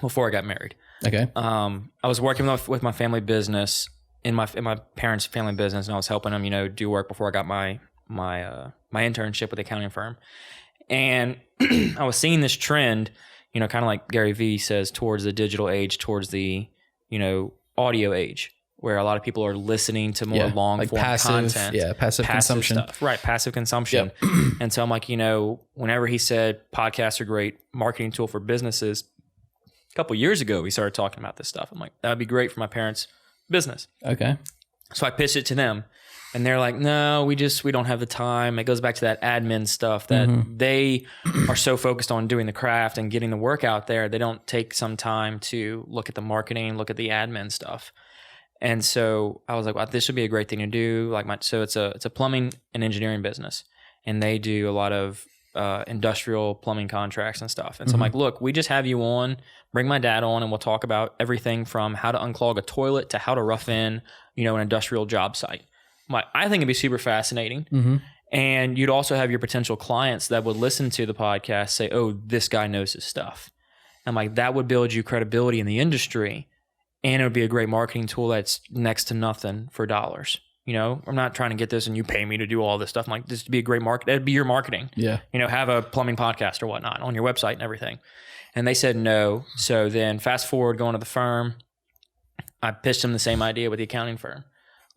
before I got married, I was working with my family business in my parents' family business, and I was helping them, do work before I got my internship with the accounting firm. And I was seeing this trend, kind of like Gary Vee says, towards the digital age, towards the, audio age, where a lot of people are listening to more long form content. Yeah, passive consumption. Stuff. Right, passive consumption. Yep. And so I'm like, whenever he said podcasts are a great marketing tool for businesses, a couple of years ago, we started talking about this stuff. I'm like, that would be great for my parents' business. Okay. So I pitched it to them. And they're like, no, we don't have the time. It goes back to that admin stuff that they are so focused on doing the craft and getting the work out there. They don't take some time to look at the marketing, look at the admin stuff. And so I was like, well, this would be a great thing to do. So it's a plumbing and engineering business, and they do a lot of industrial plumbing contracts and stuff. And so I'm like, look, we just have you on, bring my dad on, and we'll talk about everything from how to unclog a toilet to how to rough in, an industrial job site. I think it'd be super fascinating. And you'd also have your potential clients that would listen to the podcast say, oh, this guy knows his stuff. I'm like, that would build you credibility in the industry. And it would be a great marketing tool that's next to nothing for dollars. I'm not trying to get this and you pay me to do all this stuff. I'm like, this would be a great market. That'd be your marketing. Yeah. Have a plumbing podcast or whatnot on your website and everything. And they said no. So then fast forward going to the firm, I pitched them the same idea with the accounting firm.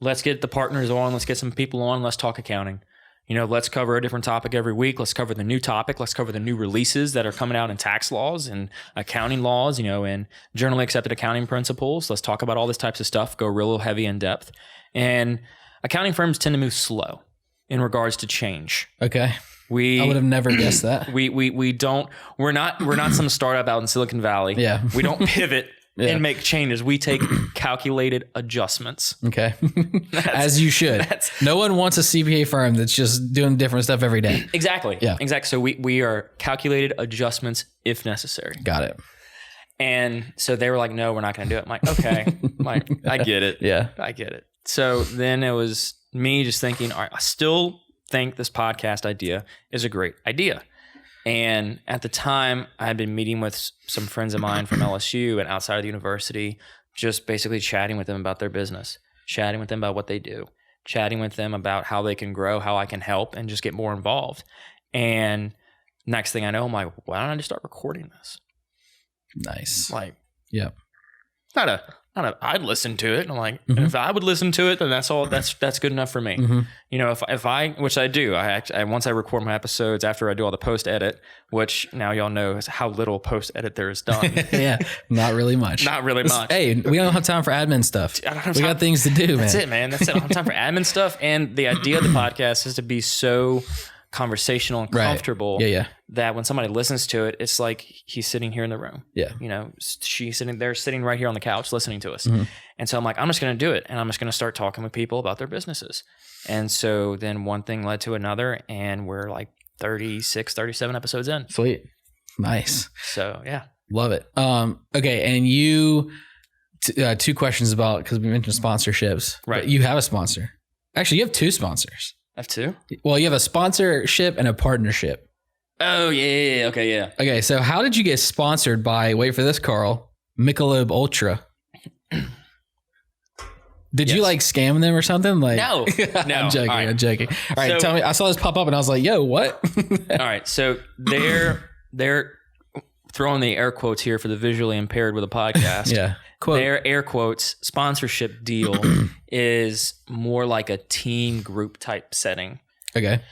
Let's get the partners on. Let's get some people on. Let's talk accounting. Let's cover a different topic every week. Let's cover the new topic. Let's cover the new releases that are coming out in tax laws and accounting laws, and generally accepted accounting principles. Let's talk about all this types of stuff, go real heavy in depth. And accounting firms tend to move slow in regards to change. Okay. I would have never guessed that. We're not some startup out in Silicon Valley. Yeah. We don't pivot and make changes. We take calculated adjustments. Okay. As you should. No one wants a CPA firm that's just doing different stuff every day. Exactly. Yeah. Exactly. So we are calculated adjustments if necessary. Got it. And so they were like, no, we're not going to do it. I'm like, okay. I get it. Yeah. I get it. So then it was me just thinking, all right, I still think this podcast idea is a great idea. And at the time, I had been meeting with some friends of mine from LSU and outside of the university, just basically chatting with them about their business, chatting with them about what they do, chatting with them about how they can grow, how I can help, and just get more involved. And next thing I know, I'm like, why don't I just start recording this? Nice. Like, yeah, not I'd listen to it. And I'm like, and if I would listen to it, then that's all. That's good enough for me. You know, if I, which I do, once I record my episodes after I do all the post edit, which now y'all know is how little post edit there is done. Yeah, not really much. Not really much. Hey, we don't have time for admin stuff. We got things to do, man. That's it, man. That's it. I don't have time for admin stuff. And the idea of the podcast is to be so conversational and comfortable that when somebody listens to it, it's like he's sitting here in the room. Yeah. You know, she's sitting right here on the couch listening to us. And so I'm like, I'm just going to do it. And I'm just going to start talking with people about their businesses. And so then one thing led to another, and we're like 36, 37 episodes in. Sweet. Nice. So yeah. Love it. Okay. And you, two questions about, because we mentioned sponsorships. Right. You have a sponsor. Actually, you have two sponsors. I have two? Well, you have a sponsorship and a partnership. Oh, yeah. Okay, yeah. Okay, so how did you get sponsored by, wait for this, Carl, Michelob Ultra? Did you like scam them or something? Like, No. I'm joking. All right. I'm joking. All right, So- tell me. I saw this pop up and I was like, yo, what? All right. So they're throwing the air quotes here for the visually impaired with a podcast. Yeah. Quote. Their air quotes sponsorship deal is more like a team group type setting. Okay.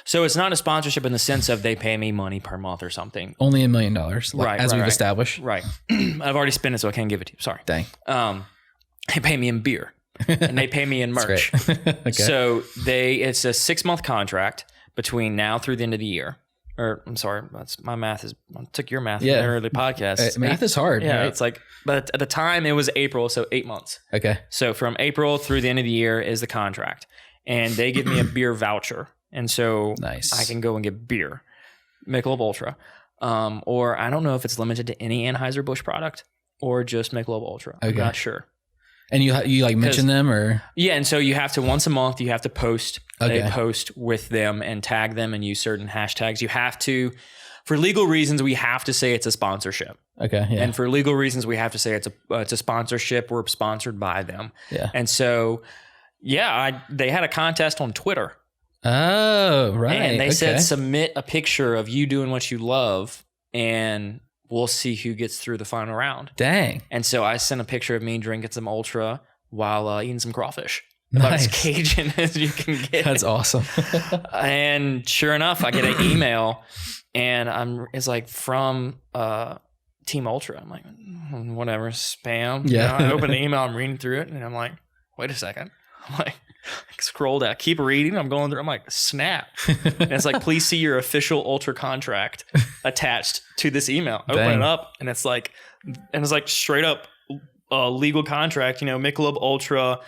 So it's not a sponsorship in the sense of they pay me money per month or something. Only $1 million. As we've established. Right. I've already spent it, so I can't give it to you. Sorry. Dang. They pay me in beer and they pay me in merch. Okay. So it's a 6-month contract between now through the end of the year. Or I'm sorry, my math I took your math in the early podcast. Math is hard. Yeah, right? it's like, but at the time it was April, so 8 months. Okay. So from April through the end of the year is the contract, and they give me a beer voucher, and so Nice. I can go and get beer, Michelob Ultra, or I don't know if it's limited to any Anheuser-Busch product or just Michelob Ultra. I'm not sure. And you like mention them or? Yeah, and so you have to once a month you have to post Okay. a post with them and tag them and use certain hashtags. You have to, for legal reasons, we have to say it's a sponsorship. Okay. Yeah. And for legal reasons, we have to say it's a sponsorship. We're sponsored by them. Yeah. And so, they had a contest on Twitter. Oh, right. And they said, submit a picture of you doing what you love, and we'll see who gets through the final round. Dang. And so I sent a picture of me drinking some Ultra while eating some crawfish. About as Cajun as you can get. That's awesome. And sure enough, I get an email, and it's like from Team Ultra. I'm like, whatever, spam. Yeah. You know, I open the email, I'm reading through it, and I'm like, wait a second. I'm like, scroll down, keep reading. I'm going through. I'm like, snap. And it's like, please see your official Ultra contract attached to this email. Open it up, and it's like straight up legal contract. You know, Michelob Ultra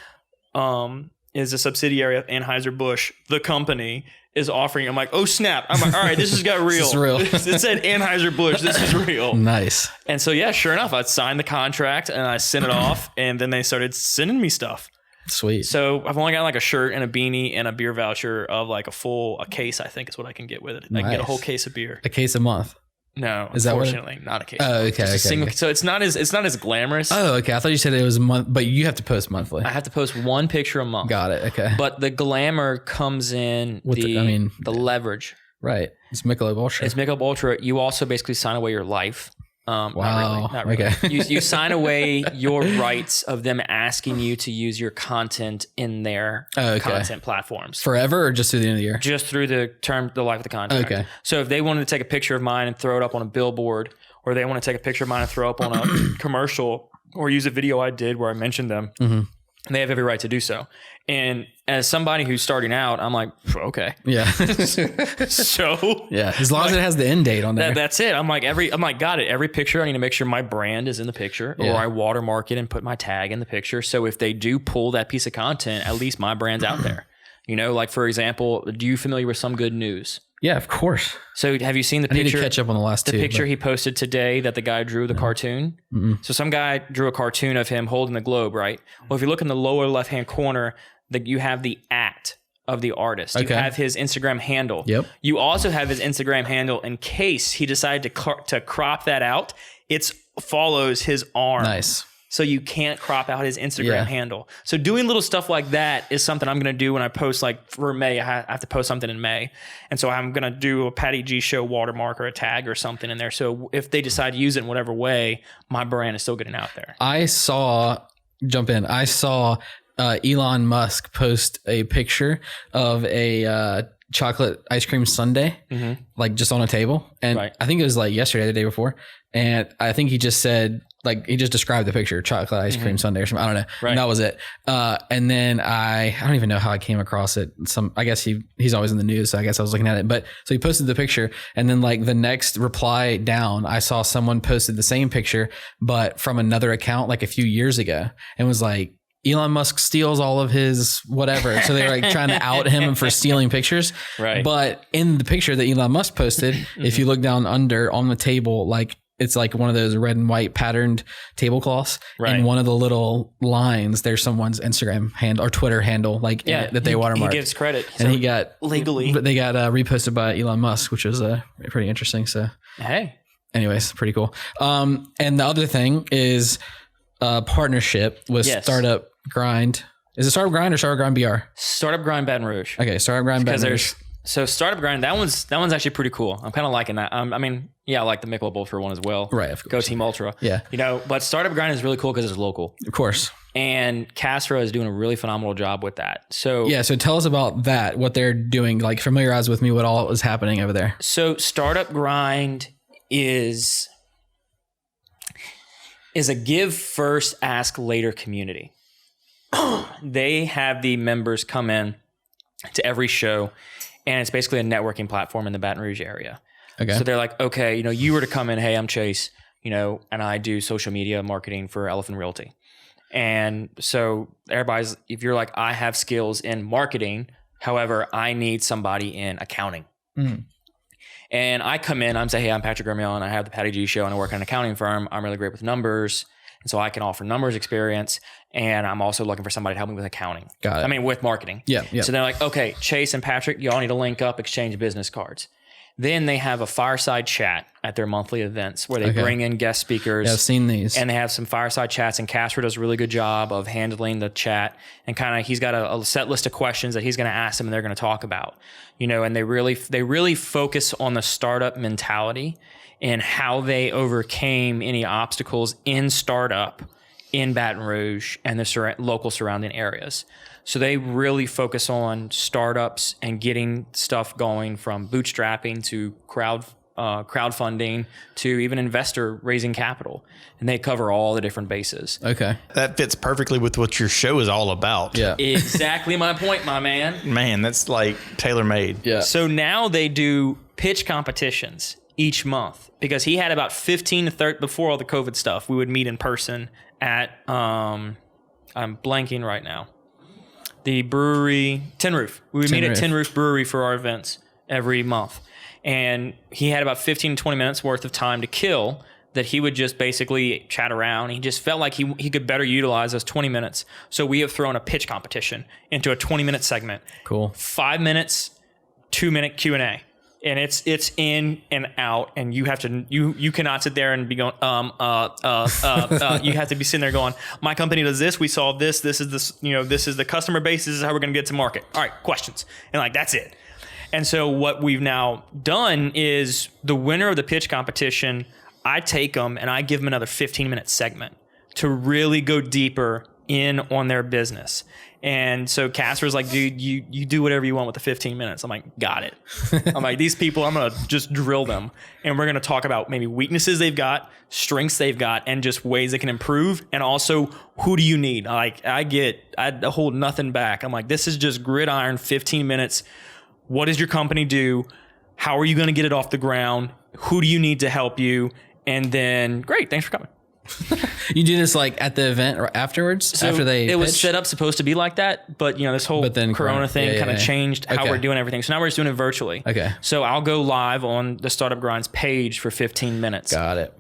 is a subsidiary of Anheuser-Busch. The company is offering. I'm like, oh snap. I'm like, all right, this has got real. This is real. It said Anheuser-Busch. This is real. Nice. And so, yeah, sure enough, I signed the contract and I sent it off, and then they started sending me stuff. Sweet. So I've only got like a shirt and a beanie and a beer voucher of like a case, I think is what I can get with it. I can get a whole case of beer. A case a month. No, is that unfortunately, not a case. Oh, okay. Just a single, okay. So it's not as glamorous. Oh, okay. I thought you said it was a month, but you have to post monthly. I have to post one picture a month. Got it. Okay. But the glamour comes in With the leverage. Right. It's Michelob Ultra. It's Michelob Ultra. You also basically sign away your life. Wow. Not really. Okay. You sign away your rights of them asking you to use your content in their content platforms. Forever or just through the end of the year? Just through the life of the contract. Okay. So if they wanted to take a picture of mine and throw it up on a billboard, or they want to take a picture of mine and throw up on a commercial, or use a video I did where I mentioned them, they have every right to do so. And as somebody who's starting out, I'm like, okay. Yeah. So yeah. As long as it has the end date on there. that's it. I'm like, got it. Every picture, I need to make sure my brand is in the picture, or I watermark it and put my tag in the picture. So if they do pull that piece of content, at least my brand's out there. You know, like for example, do you familiar with Some Good News? Yeah, of course. So have you seen the I picture? need to catch up on the last two. The picture he posted today that the guy drew the cartoon. So some guy drew a cartoon of him holding the globe, right? Well, if you look in the lower left-hand corner, you have the @ of the artist. You have his Instagram handle. Yep. You also have his Instagram handle in case he decided to crop that out. It follows his arm. Nice. So you can't crop out his Instagram handle. So doing little stuff like that is something I'm going to do when I post, like for May. I have to post something in May. And so I'm going to do a Patty G Show watermark or a tag or something in there. So if they decide to use it in whatever way, my brand is still getting out there. I saw jump in. I saw Elon Musk post a picture of a chocolate ice cream sundae, like just on a table. And I think it was like yesterday, the day before. And I think he just said, like, he just described the picture, chocolate ice cream sundae or something. I don't know. Right. And that was it. And then I don't even know how I came across it. I guess he's always in the news. So I guess I was looking at it, but so he posted the picture, and then like the next reply down, I saw someone posted the same picture, but from another account, like a few years ago, and was like, Elon Musk steals all of his whatever. So they were like trying to out him for stealing pictures. Right. But in the picture that Elon Musk posted, if you look down under on the table, like it's like one of those red and white patterned tablecloths. Right. And one of the little lines, there's someone's Instagram handle or Twitter handle, like that they watermarked. He gives credit. And he got legally, but they got reposted by Elon Musk, which was pretty interesting. So hey, anyways, pretty cool. And the other thing is partnership with Startup Grind. Is it Startup Grind or Startup Grind BR? Startup Grind Baton Rouge. Okay, Startup Grind Baton Rouge. So Startup Grind, that one's actually pretty cool. I'm kind of liking that. I mean, yeah, I like the Michelob Ultra one as well. Right, of course. Go Team Ultra. Yeah. But Startup Grind is really cool because it's local. Of course. And Castra is doing a really phenomenal job with that. So so tell us about that, what they're doing. Like, familiarize with me what all is happening over there. So Startup Grind is a give first, ask later community. They have the members come in to every show, and it's basically a networking platform in the Baton Rouge area. Okay. So they're like, okay, you were to come in, hey, I'm Chase, and I do social media marketing for Elephant Realty. And so everybody's, if you're like, I have skills in marketing, however, I need somebody in accounting. And I come in, I'm saying, hey, I'm Patrick Gremillion. I have the Patty G Show and I work in an accounting firm. I'm really great with numbers. And so I can offer numbers experience. And I'm also looking for somebody to help me with accounting. Got it. I mean, with marketing. Yeah. So they're like, okay, Chase and Patrick, y'all need to link up, exchange business cards. Then they have a fireside chat at their monthly events where they bring in guest speakers. Yeah, I've seen these. And they have some fireside chats, and Casper does a really good job of handling the chat, and kind of he's got a set list of questions that he's going to ask them and they're going to talk about, and they really focus on the startup mentality and how they overcame any obstacles in startup in Baton Rouge and the local surrounding areas. So they really focus on startups and getting stuff going from bootstrapping to crowdfunding to even investor raising capital. And they cover all the different bases. Okay. That fits perfectly with what your show is all about. Yeah. Exactly my point, my man. Man, that's like tailor-made. Yeah. So now they do pitch competitions each month, because he had about 15 to 30 before all the COVID stuff. We would meet in person at, I'm blanking right now. The brewery, Tin Roof. We would meet at Tin Roof Brewery for our events every month. And he had about 15 to 20 minutes worth of time to kill that he would just basically chat around. He just felt like he could better utilize those 20 minutes. So we have thrown a pitch competition into a 20-minute segment. Cool. 5 minutes, 2-minute Q&A. And it's in and out, and you have to you cannot sit there and be going you have to be sitting there going, my company does this, we solve this, this is this is the customer base, this is how we're going to get to market. All right, questions, and like that's it. And so what we've now done is the winner of the pitch competition, I take them and I give them another 15-minute segment to really go deeper in on their business. And so Casper's like, dude, you do whatever you want with the 15 minutes. I'm like, got it. I'm like, these people, I'm going to just drill them. And we're going to talk about maybe weaknesses they've got, strengths they've got, and just ways they can improve. And also, who do you need? Like, I hold nothing back. I'm like, this is just gridiron, 15 minutes. What does your company do? How are you going to get it off the ground? Who do you need to help you? And then, great, thanks for coming. You do this like at the event or afterwards? So after they it was set up supposed to be like that, but this whole Corona thing kind of changed how we're doing everything. So now we're just doing it virtually. Okay. So I'll go live on the Startup Grinds page for 15 minutes. Got it.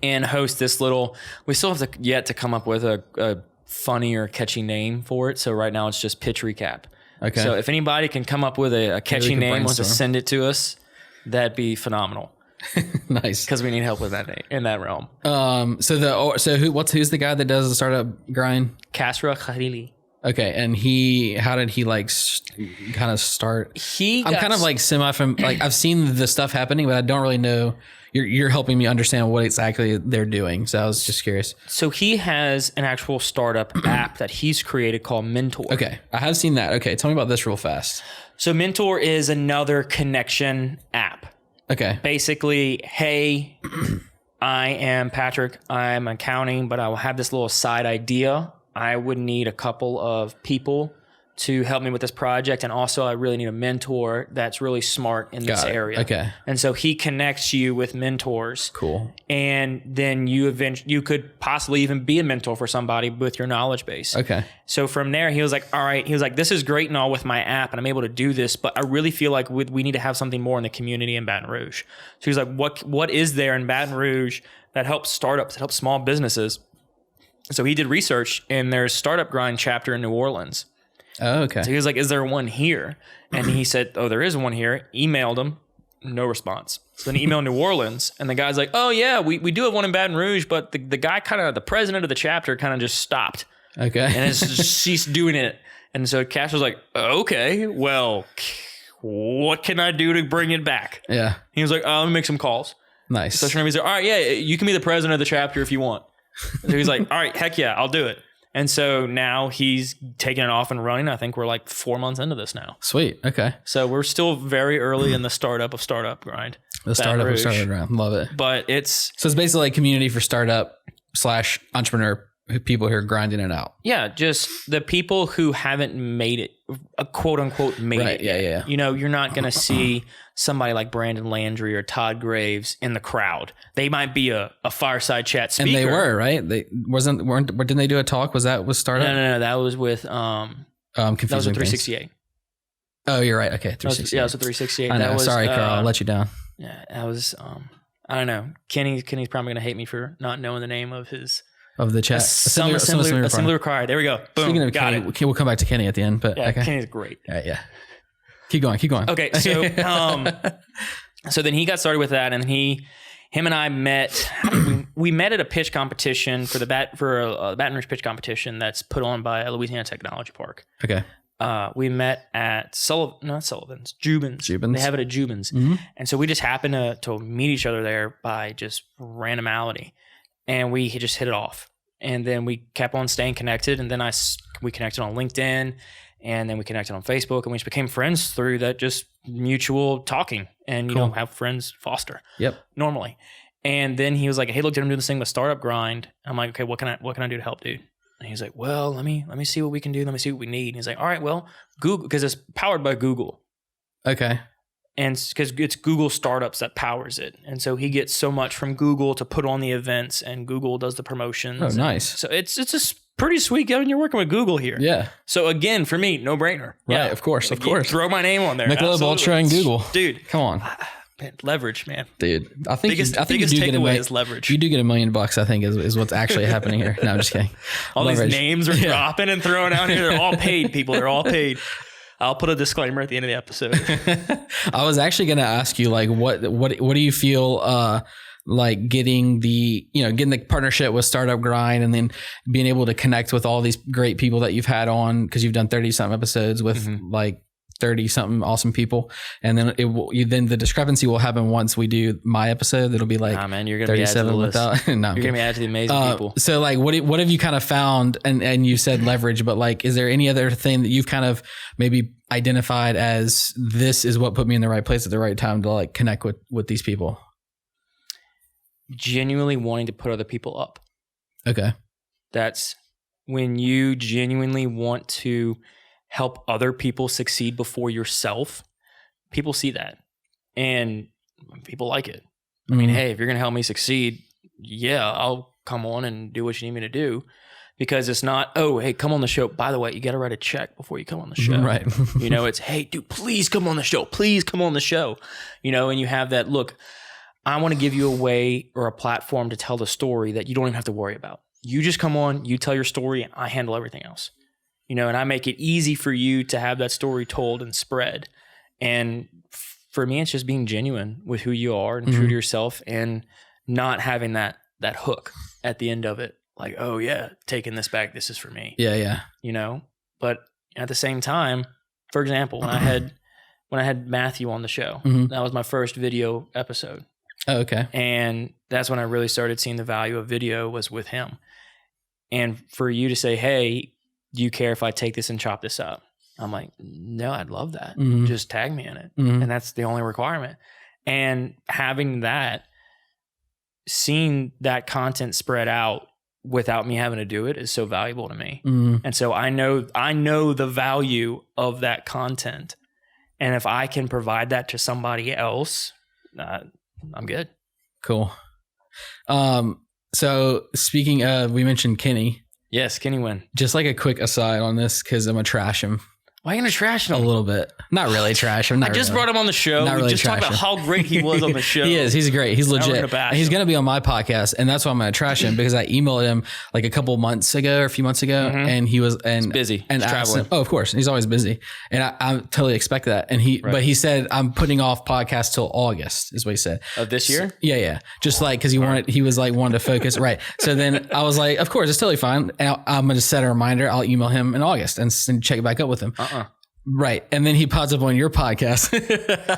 And host this little. We still have yet to come up with a funny or catchy name for it. So right now it's just pitch recap. Okay. So if anybody can come up with a catchy name, wants to send it to us, that'd be phenomenal. Nice, because we need help with that name in that realm. Who's the guy that does the Startup Grind? Kasra Khalili. Okay, and how did he like kind of start? I'm kind of like I've seen the stuff happening, but I don't really know. you're helping me understand what exactly they're doing. So I was just curious. So he has an actual startup app that he's created called Mentor. Okay. I have seen that. Okay. Tell me about this real fast. So Mentor is another connection app. Okay. Basically, hey, I am Patrick. I'm accounting, but I will have this little side idea. I would need a couple of people to help me with this project. And also I really need a mentor that's really smart in this area. Okay. And so he connects you with mentors. Cool. And then you could possibly even be a mentor for somebody with your knowledge base. Okay. So from there, he was like, all right, he was like, this is great and all with my app and I'm able to do this, but I really feel like we need to have something more in the community in Baton Rouge. So he's like, what is there in Baton Rouge that helps startups, that helps small businesses? So he did research and there's Startup Grind chapter in New Orleans. Oh, okay. So he was like, is there one here? And he said, oh, there is one here. Emailed him. No response. So then he emailed New Orleans and the guy's like, oh yeah, we do have one in Baton Rouge, but the guy the president of the chapter kind of just stopped. Okay. And it's just ceased doing it. And so Cash was like, okay, well, what can I do to bring it back? Yeah. He was like, oh, let me make some calls. Nice. So he's like, all right, yeah, you can be the president of the chapter if you want. So he's like, all right, heck yeah, I'll do it. And so now he's taking it off and running. I think we're like 4 months into this now. Sweet. Okay. So we're still very early in the startup grind. The startup of startup grind. Love it. But it's basically like community for startup / entrepreneur people who are grinding it out. Yeah, just the people who haven't made it, quote unquote, made it. Yeah. You know, you're not going to see somebody like Brandon Landry or Todd Graves in the crowd. They might be a fireside chat speaker. And they were, right? Didn't they do a talk? Was startup? No. That was with that was with 368. Oh, you're right. Okay, 368. Yeah, it was with 368. I know. Sorry, Carl. I'll let you down. Yeah, that was. I don't know. Kenny's probably going to hate me for not knowing the name of his. Of the chat. Assembly required. There we go. Boom. Speaking of got Kenny, it. we'll come back to Kenny at the end. But yeah, okay. Kenny's great. Yeah. Keep going. Okay, so so then he got started with that, and him and I met. We met at a pitch competition for a Baton Rouge pitch competition that's put on by Louisiana Technology Park. Okay. We met at Jubin's. They have it at Jubin's. Mm-hmm. And so we just happened to meet each other there by just randomality. And we just hit it off. And then we kept on staying connected. And then we connected on LinkedIn. And then we connected on Facebook. And we just became friends through that just mutual talking. And, you know, have friends foster. Yep. Normally. And then he was like, hey, look, I'm doing this thing with Startup Grind. I'm like, okay, what can I do to help, dude? And he's like, well, let me see what we can do. Let me see what we need. And he's like, all right, well, Google, because it's powered by Google. Okay. And because it's Google startups that powers it. And so he gets so much from Google to put on the events and Google does the promotions. Oh, nice. So it's just pretty sweet. You're working with Google here. Yeah. So again, for me, no brainer. Right. Yeah. Of course. Throw my name on there. Michelob Ultra and Google. Dude. Come on. Man, leverage, man. Dude. I think biggest you do get is leverage. You do get $1 million, I think, is what's actually happening here. No, I'm just kidding. All leverage. These names are dropping and throwing out here. They're all paid, people. They're all paid. I'll put a disclaimer at the end of the episode. I was actually going to ask you, like, what do you feel like getting the partnership with Startup Grind and then being able to connect with all these great people that you've had on, because you've done 30 something episodes with like 30 something awesome people. And then then the discrepancy will happen once we do my episode. It'll be like, nah, man, you're going to be added to the list. You're going to be added to the amazing people. So like, what have you kind of found? And you said leverage, but like, is there any other thing that you've kind of maybe identified as this is what put me in the right place at the right time to like connect with these people? Genuinely wanting to put other people up. Okay. That's when you genuinely want to help other people succeed before yourself. People see that and people like it. I mean, hey, if you're going to help me succeed, yeah, I'll come on and do what you need me to do, because it's not, oh, hey, come on the show. By the way, you got to write a check before you come on the show. Right. You know, it's, hey, dude, please come on the show. Please come on the show. You know, and you have that, look, I want to give you a way or a platform to tell the story that you don't even have to worry about. You just come on, you tell your story, and I handle everything else. You know, and I make it easy for you to have that story told and spread. And for me, it's just being genuine with who you are and true to yourself, and not having that hook at the end of it. Like, oh yeah, taking this back, this is for me. Yeah. You know, but at the same time, for example, when I had Matthew on the show, that was my first video episode. Oh, okay. And that's when I really started seeing the value of video was with him. And for you to say, hey, do you care if I take this and chop this up? I'm like, no, I'd love that. Mhm. Just tag me in it. Mhm. And that's the only requirement. And having that, seeing that content spread out without me having to do it is so valuable to me. Mhm. And so I know the value of that content. And if I can provide that to somebody else, I'm good. Cool. So speaking of, we mentioned Kenny. Yes, Kenny win. Just like a quick aside on this, because I'm gonna trash him Why are you gonna trash a him? little bit. Not really trash him. I just brought him on the show. Not We really just talked trash about him. how great he was on the show. He is. He's great. He's Now we're legit. gonna bash And he's him. going to be on my podcast. And that's why I'm going to trash him, because I emailed him like a couple months ago or a few months ago. Mhm. And he was busy. And He's asked traveling. him, oh, of course. He's always busy. And I totally expect that. And but he said, I'm putting off podcast till August is what he said. Of this year? Yeah. Just like, cause he wanted to focus. Right. So then I was like, of course, it's totally fine. And I'm going to set a reminder. I'll email him in August and check back up with him. Right. And then he pops up on your podcast.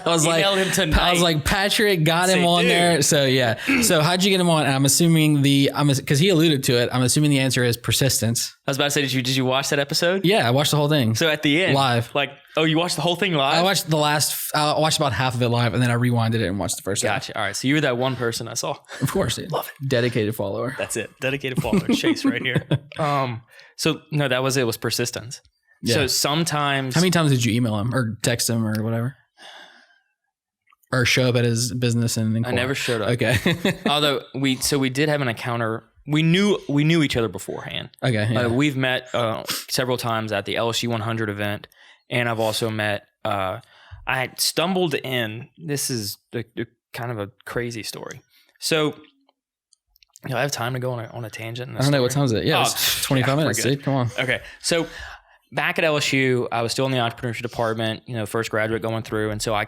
I was Emailed him tonight. I was like, Patrick got him Say, on dude. there. So yeah. So how'd you get him on? And I'm assuming because he alluded to it, I'm assuming the answer is persistence. I was about to say, did you watch that episode? Yeah. I watched the whole thing. So at the end, Live. like, oh, you watched the whole thing live? I watched I watched about half of it live, and then I rewinded it and watched the first half. Gotcha. All right. So you were that one person I saw. Of course, dude. Love it. Dedicated follower. That's it. Dedicated follower. Chase right here. So no, that was it. It was persistence. Yeah. So sometimes. How many times did you email him or text him or whatever? Or show up at his business and I inquire? never showed up. Okay. Although we did have an encounter. We knew each other beforehand. Okay. Yeah. We've met several times at the LSU 100 event, and I've also met. I had stumbled in. This is the kind of a crazy story. So, I have time to go on a tangent. I don't know what time is it. Yeah, it's 25 minutes, we're good. dude. Come on. Okay, so back at LSU, I was still in the entrepreneurship department. First graduate going through, and so I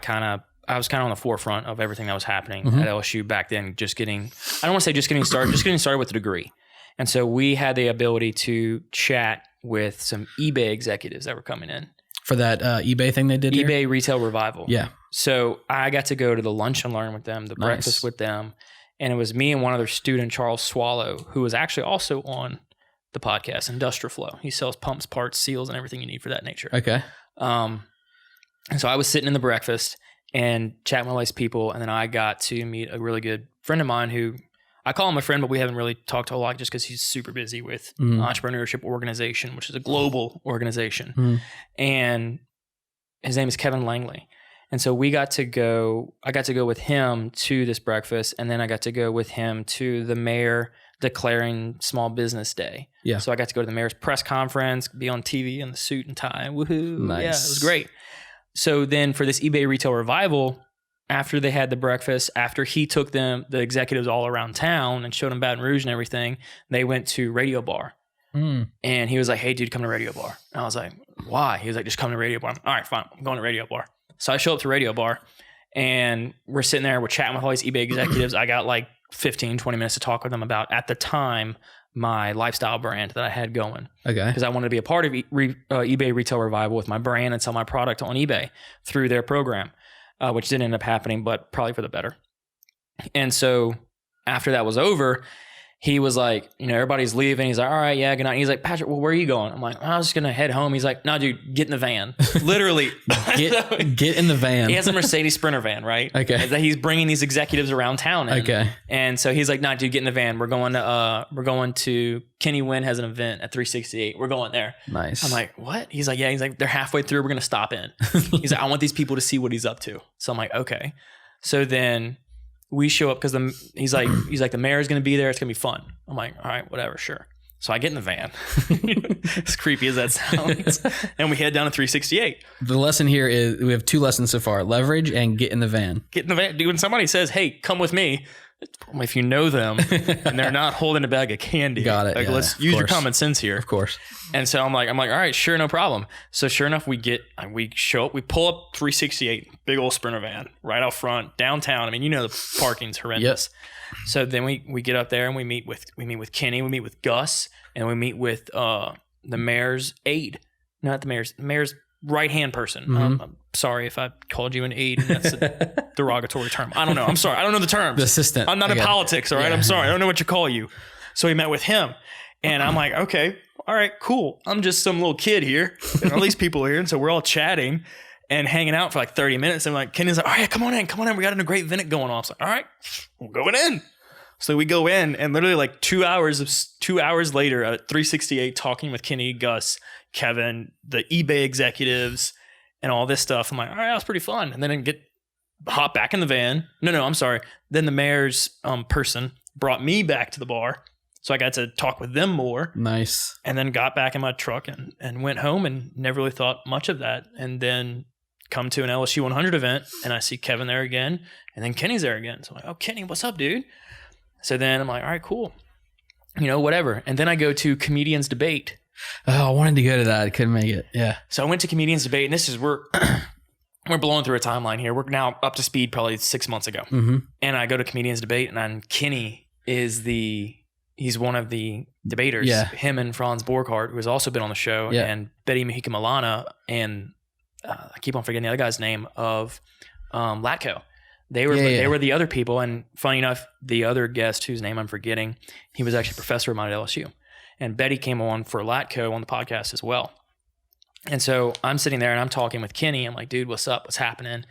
was kind of on the forefront of everything that was happening at LSU back then. I don't want to say just getting started, just getting started with a degree. And so we had the ability to chat with some eBay executives that were coming in. For that eBay thing they did here? eBay Retail Revival. Yeah. So I got to go to the lunch and learn with them, the breakfast with them. And it was me and one other student, Charles Swallow, who was actually also on the podcast, Industrial Flow. He sells pumps, parts, seals, and everything you need for that nature. Okay. And so I was sitting in the breakfast and chatting with all these people. And then I got to meet a really good friend of mine who I call him a friend, but we haven't really talked a whole lot just because he's super busy with Entrepreneurship Organization, which is a global organization. And his name is Kevin Langley. And so I got to go with him to this breakfast, and then I got to go with him to the mayor declaring Small Business Day. Yeah. So I got to go to the mayor's press conference, be on TV in the suit and tie. Woohoo. Nice. Yeah, it was great. So then for this eBay Retail Revival, after they had the breakfast, after he took the executives all around town and showed them Baton Rouge and everything, they went to Radio Bar. And he was like, hey, dude, come to Radio Bar. And I was like, why? He was like, just come to Radio Bar. All right, fine. I'm going to Radio Bar. So I show up to Radio Bar, and we're sitting there. We're chatting with all these eBay executives. I got like 15, 20 minutes to talk with them about, at the time, my lifestyle brand that I had going. Okay. Because I wanted to be a part of eBay Retail Revival with my brand and sell my product on eBay through their program, which didn't end up happening, but probably for the better. And so after that was over, he was like, everybody's leaving. He's like, all right, yeah, good night. He's like, Patrick, well, where are you going? I'm like, I was just going to head home. He's like, no, dude, get in the van. Literally. get in the van. He has a Mercedes Sprinter van, right? Okay. That he's bringing these executives around town in. Okay. And so he's like, no, dude, get in the van. We're going to Kenny Wynn has an event at 368. We're going there. Nice. I'm like, what? He's like, yeah. He's like, they're halfway through. We're going to stop in. He's like, I want these people to see what he's up to. So I'm like, okay. So then we show up because he's like, the mayor's going to be there. It's going to be fun. I'm like, all right, whatever, sure. So I get in the van. As creepy as that sounds. And we head down to 368. The lesson here is we have 2 lessons so far: leverage and get in the van. Get in the van. Dude, when somebody says, hey, come with me, if you know them and they're not holding a bag of candy. Got it. Like, yeah, let's use your common sense here. Of course. And so I'm like, all right, sure, no problem. So sure enough, we show up, we pull up 368, big old Sprinter van right out front, downtown. I mean, the parking's horrendous. Yep. So then we get up there and we meet with Kenny, we meet with Gus, and we meet with the mayor's aide. Not the mayor's right-hand person. I'm sorry if I called you an aide, and that's a derogatory term. I don't know. I'm sorry. I don't know the terms. The assistant. I'm not in politics, all right? I'm sorry. I don't know what you call you. So he met with him. And I'm like, okay, all right, cool. I'm just some little kid here. And all these people are here. And so we're all chatting and hanging out for like 30 minutes. And like, Kenny's like, all right, come on in. We got a great event going on. I was like, all right, we're going in. So we go in, and literally like 2 hours later at 368, talking with Kenny, Gus, Kevin, the eBay executives, and all this stuff. I'm like, all right, that was pretty fun. And then I hop back in the van. No, I'm sorry. Then the mayor's person brought me back to the bar. So I got to talk with them more. Nice. And then got back in my truck and went home and never really thought much of that. And then come to an LSU 100 event, and I see Kevin there again, and then Kenny's there again. So I'm like, oh, Kenny, what's up, dude? So then I'm like, all right, cool. Whatever. And then I go to Comedians Debate. Oh, I wanted to go to that. I couldn't make it. Yeah. So I went to Comedians Debate, and we're blowing through a timeline here. We're now up to speed probably 6 months ago. Mm-hmm. And I go to Comedians Debate, and then Kenny is he's one of the debaters. Yeah. Him and Franz Borghardt, who has also been on the show, and Betty Mahika Milana, and I keep on forgetting the other guy's name of Latko. They were the other people, and funny enough, the other guest whose name I'm forgetting, he was actually a professor of mine at LSU. And Betty came on for Latko on the podcast as well. And so I'm sitting there and I'm talking with Kenny. I'm like, dude, what's up? What's happening?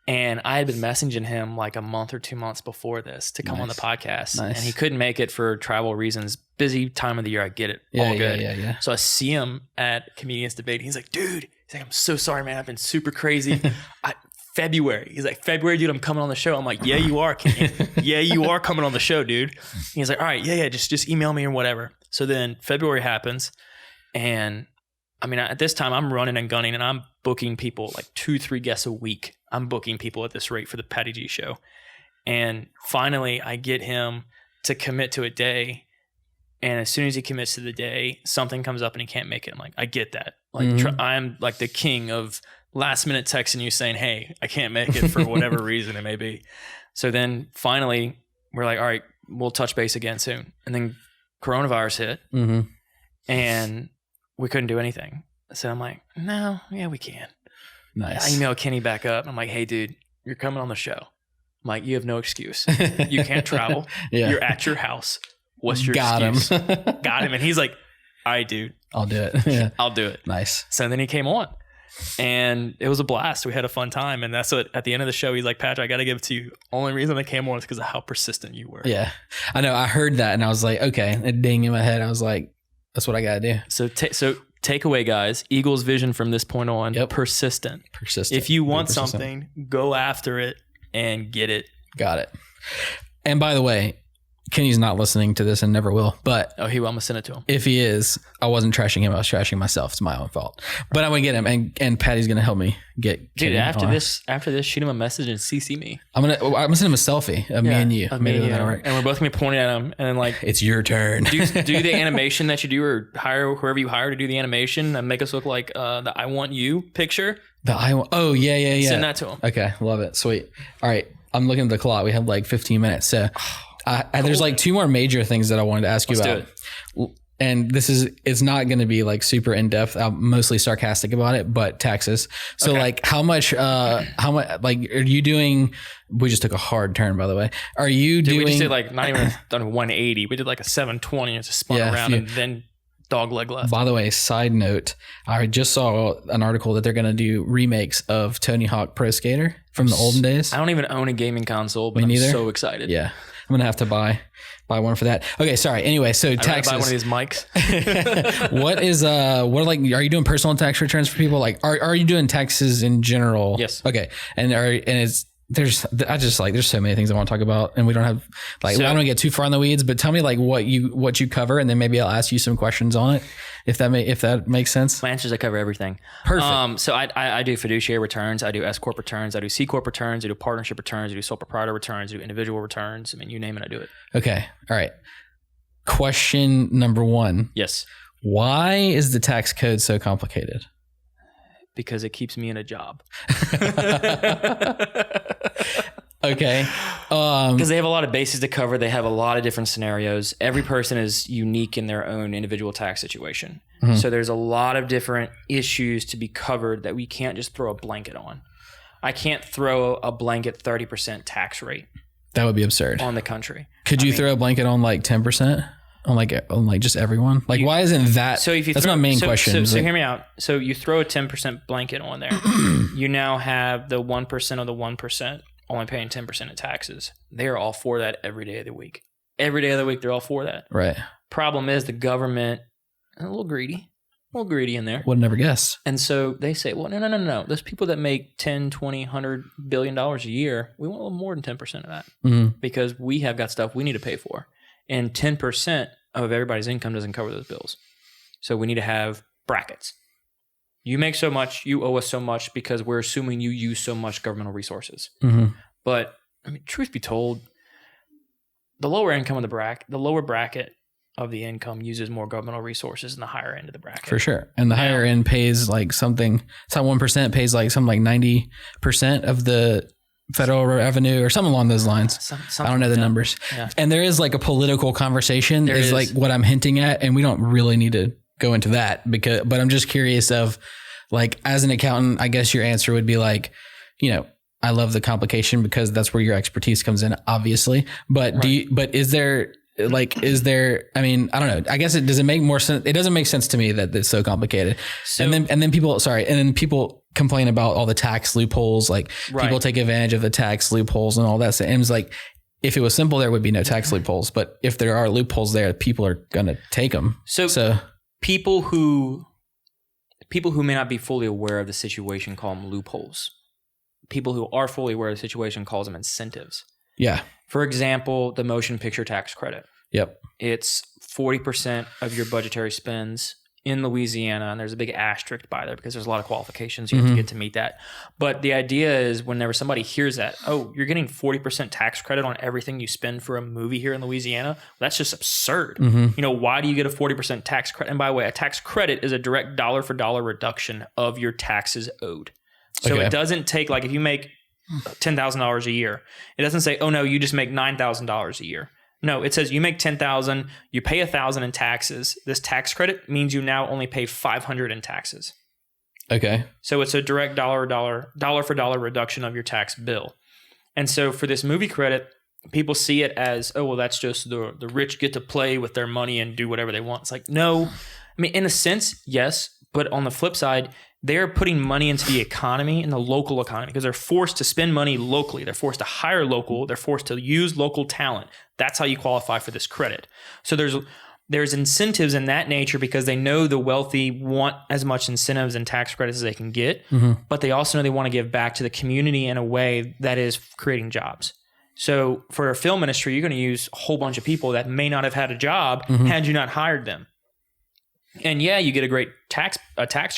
And I had been messaging him like a month or 2 months before this to come on the podcast. Nice. And he couldn't make it for travel reasons. Busy time of the year, I get it. All good. Yeah. So I see him at Comedians Debate. He's like, dude, I'm so sorry, man. I've been super crazy. February. He's like, February, dude, I'm coming on the show. I'm like, yeah, you are, Kenny. Yeah, you are coming on the show, dude. He's like, all right, yeah, just email me or whatever. So then February happens. And I mean, at this time I'm running and gunning, and I'm booking people like 2-3 guests a week. I'm booking people at this rate for the Patty G show. And finally I get him to commit to a day. And as soon as he commits to the day, something comes up and he can't make it. I'm like, I get that. Like I'm like the king of last minute texting you saying, hey, I can't make it for whatever reason it may be. So then finally we're like, all right, we'll touch base again soon. And then coronavirus hit and we couldn't do anything. So I'm like, no, yeah, we can. Nice. I email Kenny back up. I'm like, hey, dude, you're coming on the show. I'm like, you have no excuse. You can't travel. You're at your house. What's your excuse? Got him. And he's like, all right, dude. I'll do it. Yeah. I'll do it. Nice. So then he came on. And it was a blast. We had a fun time. And that's what, at the end of the show, he's like, Patrick, I got to give it to you. Only reason I came on is because of how persistent you were. Yeah. I know. I heard that and I was like, okay. It ding in my head. I was like, that's what I got to do. So takeaway, guys, Eagle's vision from this point on, persistent. If you want something, go after it and get it. Got it. And by the way, Kenny's not listening to this and never will, but he will. I'm gonna send it to him. If he is, I wasn't trashing him. I was trashing myself. It's my own fault. But I'm gonna get him, and Patty's gonna help me get. Dude, Kenny after this, shoot him a message and CC me. I'm gonna send him a selfie of me and you. Of me and you. And we're both gonna be pointing at him, and then like, it's your turn. do the animation that you do, or hire whoever you hire to do the animation and make us look like the "I want you" picture. Oh yeah. Send that to him. Okay, love it. Sweet. All right, I'm looking at the clock. We have like 15 minutes, so. There's like 2 more major things that I wanted to ask you about. And it's not going to be like super in depth. I'm mostly sarcastic about it, but taxes. So like how much, like are you doing, we just took a hard turn, by the way. Are you doing? We just did like not even done 180. We did like a 720 and just spun around and then dog leg left. By the way, side note, I just saw an article that they're going to do remakes of Tony Hawk Pro Skater from the olden days. I don't even own a gaming console, but I'm so excited. Yeah. I'm going to have to buy one for that. Okay. Sorry. Anyway, so taxes. Buy one of these mics. Are you doing personal tax returns for people? Like, are you doing taxes in general? Yes. Okay. There's so many things I want to talk about, and we don't have I don't want to get too far in the weeds, but tell me like what you cover, and then maybe I'll ask you some questions on it, if that makes sense. My answer is I cover everything. Perfect. So I do fiduciary returns, I do S corp returns, I do C corp returns, I do partnership returns, I do sole proprietor returns, I do individual returns. I mean, you name it, I do it. Okay. All right. Question number 1. Yes. Why is the tax code so complicated? Because it keeps me in a job. Okay. Because they have a lot of bases to cover. They have a lot of different scenarios. Every person is unique in their own individual tax situation. So there's a lot of different issues to be covered that we can't just throw a blanket on. I can't throw a blanket 30% tax rate. That would be absurd on the country. Could you throw a blanket on like 10%? On like just everyone? Like, why isn't that? So if you that's my main question. So hear me out. So you throw a 10% blanket on there. You now have the 1% of the 1% only paying 10% of taxes. They are all for that every day of the week. Every day of the week, they're all for that. Right. Problem is the government, a little greedy in there. Would never guess. And so they say, well, no. Those people that make 10, 20, $100 billion a year, we want a little more than 10% of that because we have got stuff we need to pay for. And 10% of everybody's income doesn't cover those bills. So we need to have brackets. You make so much, you owe us so much because we're assuming you use so much governmental resources. But I mean, truth be told, the lower income of the lower bracket of the income uses more governmental resources than the higher end of the bracket. For sure. And the higher end pays like something, it's not 1% pays like something like 90% of the federal revenue or something along those lines. I don't know the numbers. Yeah. And there is like a political conversation there is like what I'm hinting at. And we don't really need to go into that but I'm just curious of like, as an accountant, I guess your answer would be like, I love the complication because that's where your expertise comes in, obviously. But is there, I mean, I don't know. I guess does it make more sense? It doesn't make sense to me that it's so complicated. So, and then people complain about all the tax loopholes. Like people take advantage of the tax loopholes and all that. And it's like, if it was simple, there would be no tax loopholes. But if there are loopholes there, people are going to take them. So people who may not be fully aware of the situation call them loopholes. People who are fully aware of the situation calls them incentives. Yeah. For example, the motion picture tax credit. Yep. It's 40% of your budgetary spends in Louisiana, and there's a big asterisk by there because there's a lot of qualifications you have to get to meet that. But the idea is whenever somebody hears that, oh, you're getting 40% tax credit on everything you spend for a movie here in Louisiana, well, that's just absurd. Why do you get a 40% tax credit? And by the way, a tax credit is a direct dollar for dollar reduction of your taxes owed. So it doesn't take, like if you make $10,000 a year, it doesn't say, oh no, you just make $9,000 a year. No, it says you make $10,000, you pay $1,000 in taxes. This tax credit means you now only pay $500 in taxes. Okay. So it's a direct dollar for dollar reduction of your tax bill. And so for this movie credit, people see it as, oh, well, that's just the rich get to play with their money and do whatever they want. It's like, no, I mean, in a sense, yes. But on the flip side, they're putting money into the economy, in the local economy, because they're forced to spend money locally. They're forced to hire local. They're forced to use local talent. That's how you qualify for this credit. So there's incentives in that nature because they know the wealthy want as much incentives and tax credits as they can get, but they also know they want to give back to the community in a way that is creating jobs. So for a film industry, you're going to use a whole bunch of people that may not have had a job had you not hired them. And yeah, you get a great tax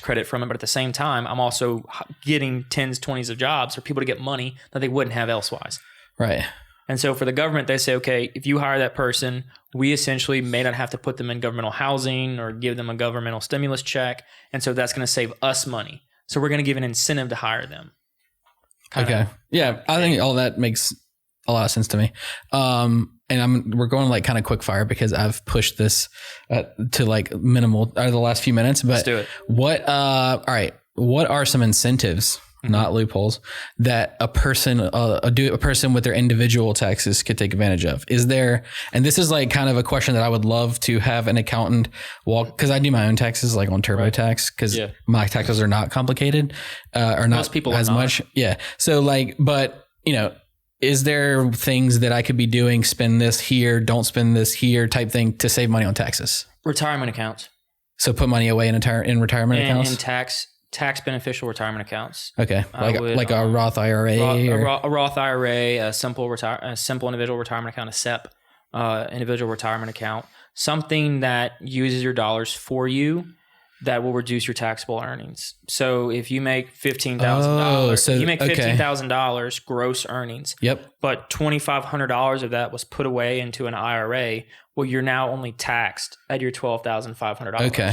credit from it, but at the same time, I'm also getting 10s, 20s of jobs for people to get money that they wouldn't have elsewise. Right. And so for the government, they say, okay, if you hire that person, we essentially may not have to put them in governmental housing or give them a governmental stimulus check. And so that's going to save us money. So we're going to give an incentive to hire them. Yeah, I think all that makes a lot of sense to me. And we're going like kind of quick fire because I've pushed this to like minimal the last few minutes. But let's do it. All right. What are some incentives, not loopholes, that a person with their individual taxes could take advantage of? Is there, and this is like kind of a question that I would love to have an accountant because I do my own taxes like on TurboTax because my taxes are not complicated or not most people as much. Yeah. So like, but is there things that I could be doing, spend this here, don't spend this here type thing to save money on taxes? Retirement accounts. So put money away in retirement accounts? In tax beneficial retirement accounts. Okay. Like a Roth IRA? A Roth IRA, a simple individual retirement account, a SEP, individual retirement account. Something that uses your dollars for you that will reduce your taxable earnings. So if you make $15,000, you make $15,000 gross earnings. Yep. But $2,500 of that was put away into an IRA. Well, you're now only taxed at your $12,500. Okay.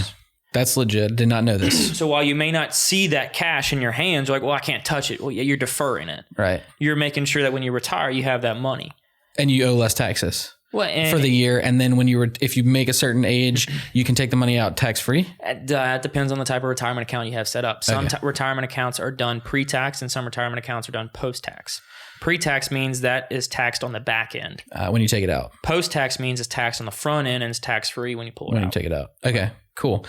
That's legit. Did not know this. So while you may not see that cash in your hands, you're like, well, I can't touch it. Well, yeah, you're deferring it. Right. You're making sure that when you retire, you have that money. And you owe less taxes. Well, for the year, and then if you make a certain age, you can take the money out tax free. It depends on the type of retirement account you have set up. Some retirement accounts are done pre-tax, and some retirement accounts are done post-tax. Pre-tax means that is taxed on the back end. When you take it out. Post-tax means it's taxed on the front end and it's tax free when you pull it out. When you take it out. Okay, cool.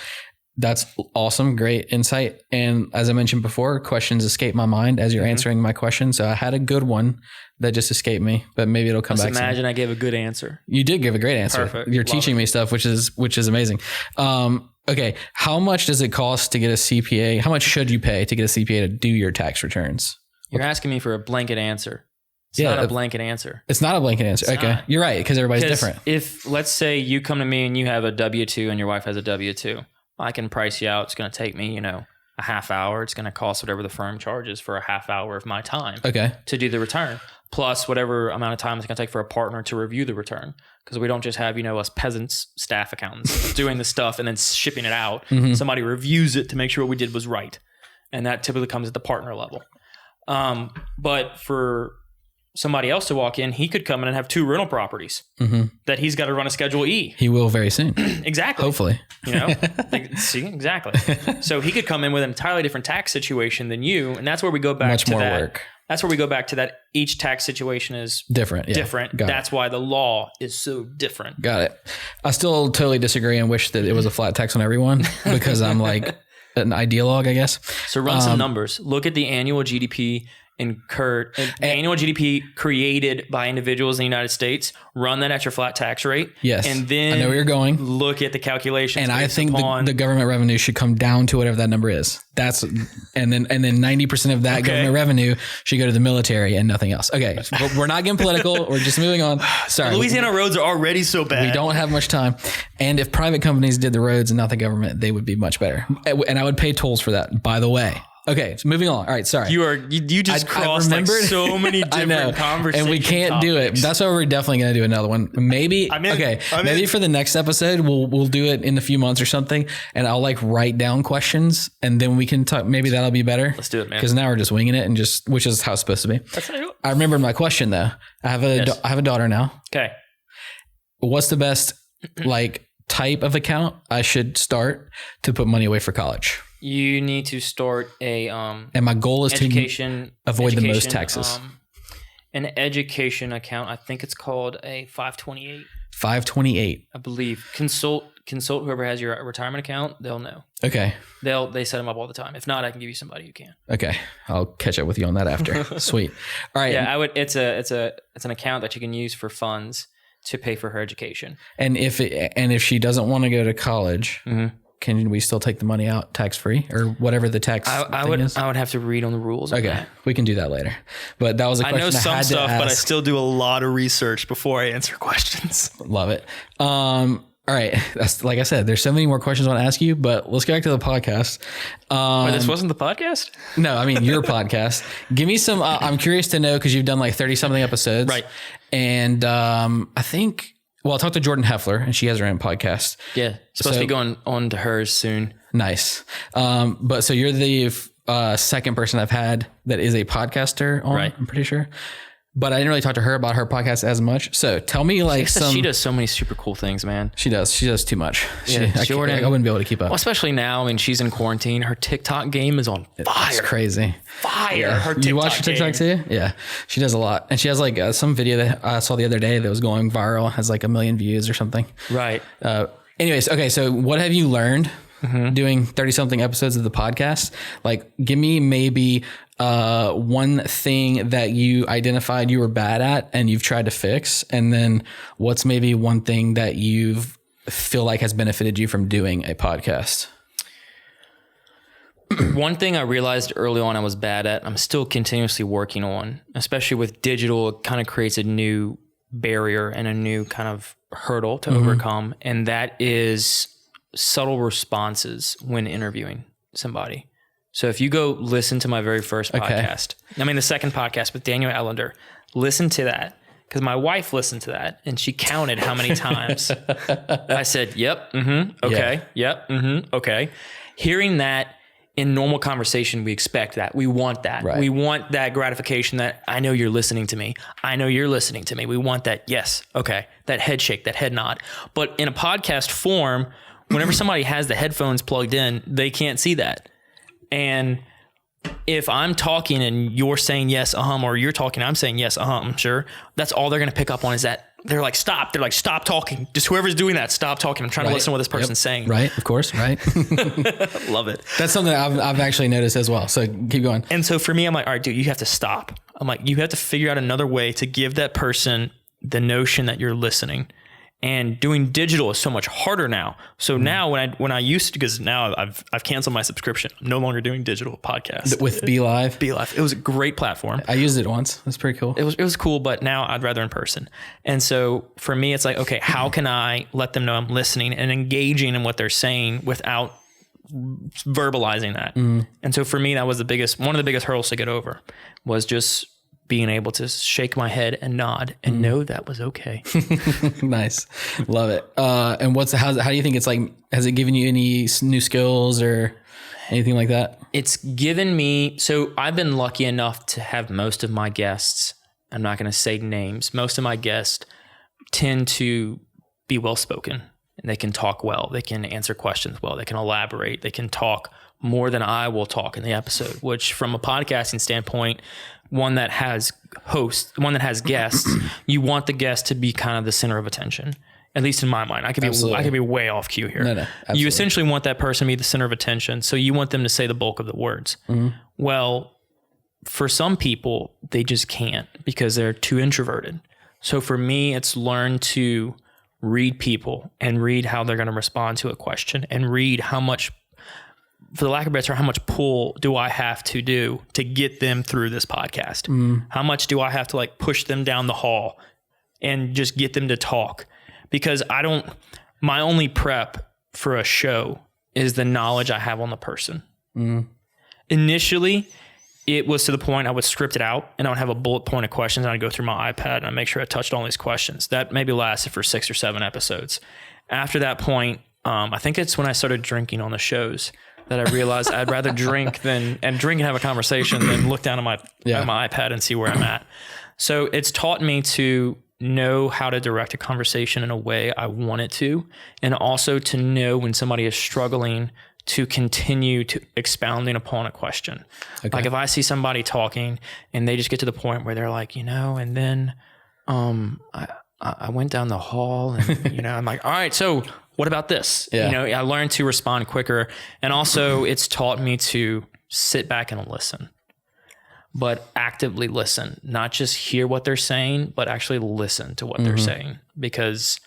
That's awesome. Great insight. And as I mentioned before, questions escape my mind as you're answering my question. So I had a good one that just escaped me, but maybe it'll come back. Imagine I gave a good answer. You did give a great answer. Perfect. You're teaching me stuff, which is amazing. Okay. How much does it cost to get a CPA? How much should you pay to get a CPA to do your tax returns? You're asking me for a blanket answer. It's not a blanket answer. It's not a blanket answer. Okay. Not. You're right. Because everybody's different. If let's say you come to me and you have a W-2 and your wife has a W-2, I can price you out. It's going to take me, a half hour. It's going to cost whatever the firm charges for a half hour of my time to do the return, plus whatever amount of time it's going to take for a partner to review the return. Because we don't just have, us peasants, staff accountants doing the stuff and then shipping it out. Mm-hmm. Somebody reviews it to make sure what we did was right. And that typically comes at the partner level. But for somebody else to walk in, he could come in and have 2 rental properties that he's got to run a Schedule E. He will very soon. Exactly. Hopefully. See, exactly. So he could come in with an entirely different tax situation than you. And that's where we go back Much to more that. Work. That's where we go back to that. Each tax situation is different. Yeah. Different. That's why the law is so different. Got it. I still totally disagree and wish that it was a flat tax on everyone because I'm like an ideologue, I guess. So run some numbers. Look at the annual GDP annual GDP created by individuals in the United States, run that at your flat tax rate. Yes. And then I know where you're going. Look at the calculations. And I think the government revenue should come down to whatever that number is. And then 90% of that government revenue should go to the military and nothing else. Okay. But we're not getting political. We're just moving on. Sorry. Louisiana roads are already so bad. We don't have much time. And if private companies did the roads and not the government, they would be much better. And I would pay tolls for that, by the way. Okay, so moving on. All right, sorry. You just crossed like so many different conversations. And we can't do it. That's why we're definitely going to do another one. Maybe maybe for the next episode we'll do it in a few months or something, and I'll like write down questions, and then we can talk. Maybe that'll be better. Let's do it, man. Because now we're just winging it, and which is how it's supposed to be. That's how I do it. I remember my question though. I have a daughter now. Okay. What's the best type of account I should start to put money away for college? You need to start and my goal is to avoid the most taxes. An education account. I think it's called a 528. 528. I believe. Consult whoever has your retirement account. They'll know. Okay. They set them up all the time. If not, I can give you somebody who can. Okay. I'll catch up with you on that after. Sweet. All right. Yeah, I would. It's an account that you can use for funds to pay for her education. And if she doesn't want to go to college. Mm-hmm. Can we still take the money out tax free or whatever the tax thing is? I would have to read on the rules. Okay. We can do that later. But that was a question I know some stuff, but I still do a lot of research before I answer questions. Love it. All right. That's like I said, there's so many more questions I want to ask you, but let's get back to the podcast. This wasn't the podcast? No, I mean, your podcast. Give me some, I'm curious to know, cause you've done like 30 something episodes. Right. And, I think, well, I talked to Jordan Heffler and she has her own podcast. Yeah. Supposed to be going on to hers soon. Nice. But so you're the second person I've had that is a podcaster on, right. I'm pretty sure. But I didn't really talk to her about her podcast as much. So tell me she does so many super cool things, man. She does too much. Yeah, Jordan, I wouldn't be able to keep up. Well, especially now. I mean, she's in quarantine. Her TikTok game is on fire. It's crazy. Fire. Yeah. Her TikTok you watch her TikTok too? Yeah. She does a lot. And she has like some video that I saw the other day that was going viral, has like 1 million views or something. Right. Anyways. Okay. So what have you learned doing 30 something episodes of the podcast? Like give me maybe one thing that you identified you were bad at and you've tried to fix. And then what's maybe one thing that you feel like has benefited you from doing a podcast? One thing I realized early on I was bad at, I'm still continuously working on, especially with digital, it kind of creates a new barrier and a new kind of hurdle to overcome. And that is subtle responses when interviewing somebody. So if you go listen to my very first podcast, I mean, the second podcast with Daniel Ellender, listen to that. because my wife listened to that and she counted how many times I said, yep, okay, yep, okay. Hearing that in normal conversation, we expect that. We want that. Right. We want that gratification that I know you're listening to me. I know you're listening to me. We want that. Yes. Okay. That head shake, that head nod. But in a podcast form, whenever somebody has the headphones plugged in, they can't see that. And if I'm talking and you're saying yes, or you're talking, I'm saying yes, I'm sure, that's all they're going to pick up on is that they're like, stop. They're like, stop talking. Just whoever's doing that, stop talking. I'm trying to listen to what this person's saying. Right. Of course. Right. Love it. That's something that I've actually noticed as well. So keep going. And so for me, I'm like, all right, dude, you have to stop. I'm like, you have to figure out another way to give that person the notion that you're listening. And doing digital is so much harder now. So now when I used to, because now I've canceled my subscription. I'm no longer doing digital podcasts. With Be Live? Be Live. It was a great platform. I used it once. That's pretty cool. It was cool, but now I'd rather in person. And so for me, it's like, okay, how can I let them know I'm listening and engaging in what they're saying without verbalizing that? And so for me, that was one of the biggest hurdles to get over, was just being able to shake my head and nod and know that was okay. Nice. Love it. And how do you think it's like, has it given you any new skills or anything like that? It's given me, so I've been lucky enough to have most of my guests, I'm not going to say names, most of my guests tend to be well-spoken and they can talk well. They can answer questions well. They can elaborate. They can talk more than I will talk in the episode, which from a podcasting standpoint, one that has guests, you want the guest to be kind of the center of attention. At least in my mind, I could be way off cue here. No, you essentially want that person to be the center of attention. So you want them to say the bulk of the words. Well, for some people, they just can't because they're too introverted. So for me, it's learn to read people and read how they're going to respond to a question and read how much, for the lack of a better term, how much pull do I have to do to get them through this podcast? How much do I have to like push them down the hall and just get them to talk? Because my only prep for a show is the knowledge I have on the person. Initially, it was to the point I would script it out and I would have a bullet point of questions and I'd go through my iPad and I'd make sure I touched all these questions. That maybe lasted for 6 or 7 episodes. After that point, I think it's when I started drinking on the shows that I realized I'd rather drink and have a conversation than look down at my iPad and see where I'm at. So it's taught me to know how to direct a conversation in a way I want it to, and also to know when somebody is struggling to continue to expounding upon a question. Okay. Like if I see somebody talking and they just get to the point where they're like, and then I went down the hall and, I'm like, all right, so what about this? Yeah. I learned to respond quicker. And also it's taught me to sit back and listen, but actively listen, not just hear what they're saying, but actually listen to what they're saying. Because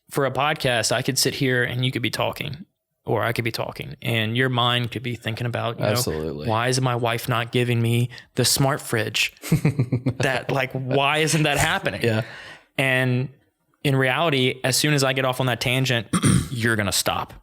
for a podcast, I could sit here and you could be talking, or I could be talking and your mind could be thinking about, Absolutely. Why is my wife not giving me the smart fridge? Why isn't that happening? Yeah. And in reality, as soon as I get off on that tangent, you're going to stop.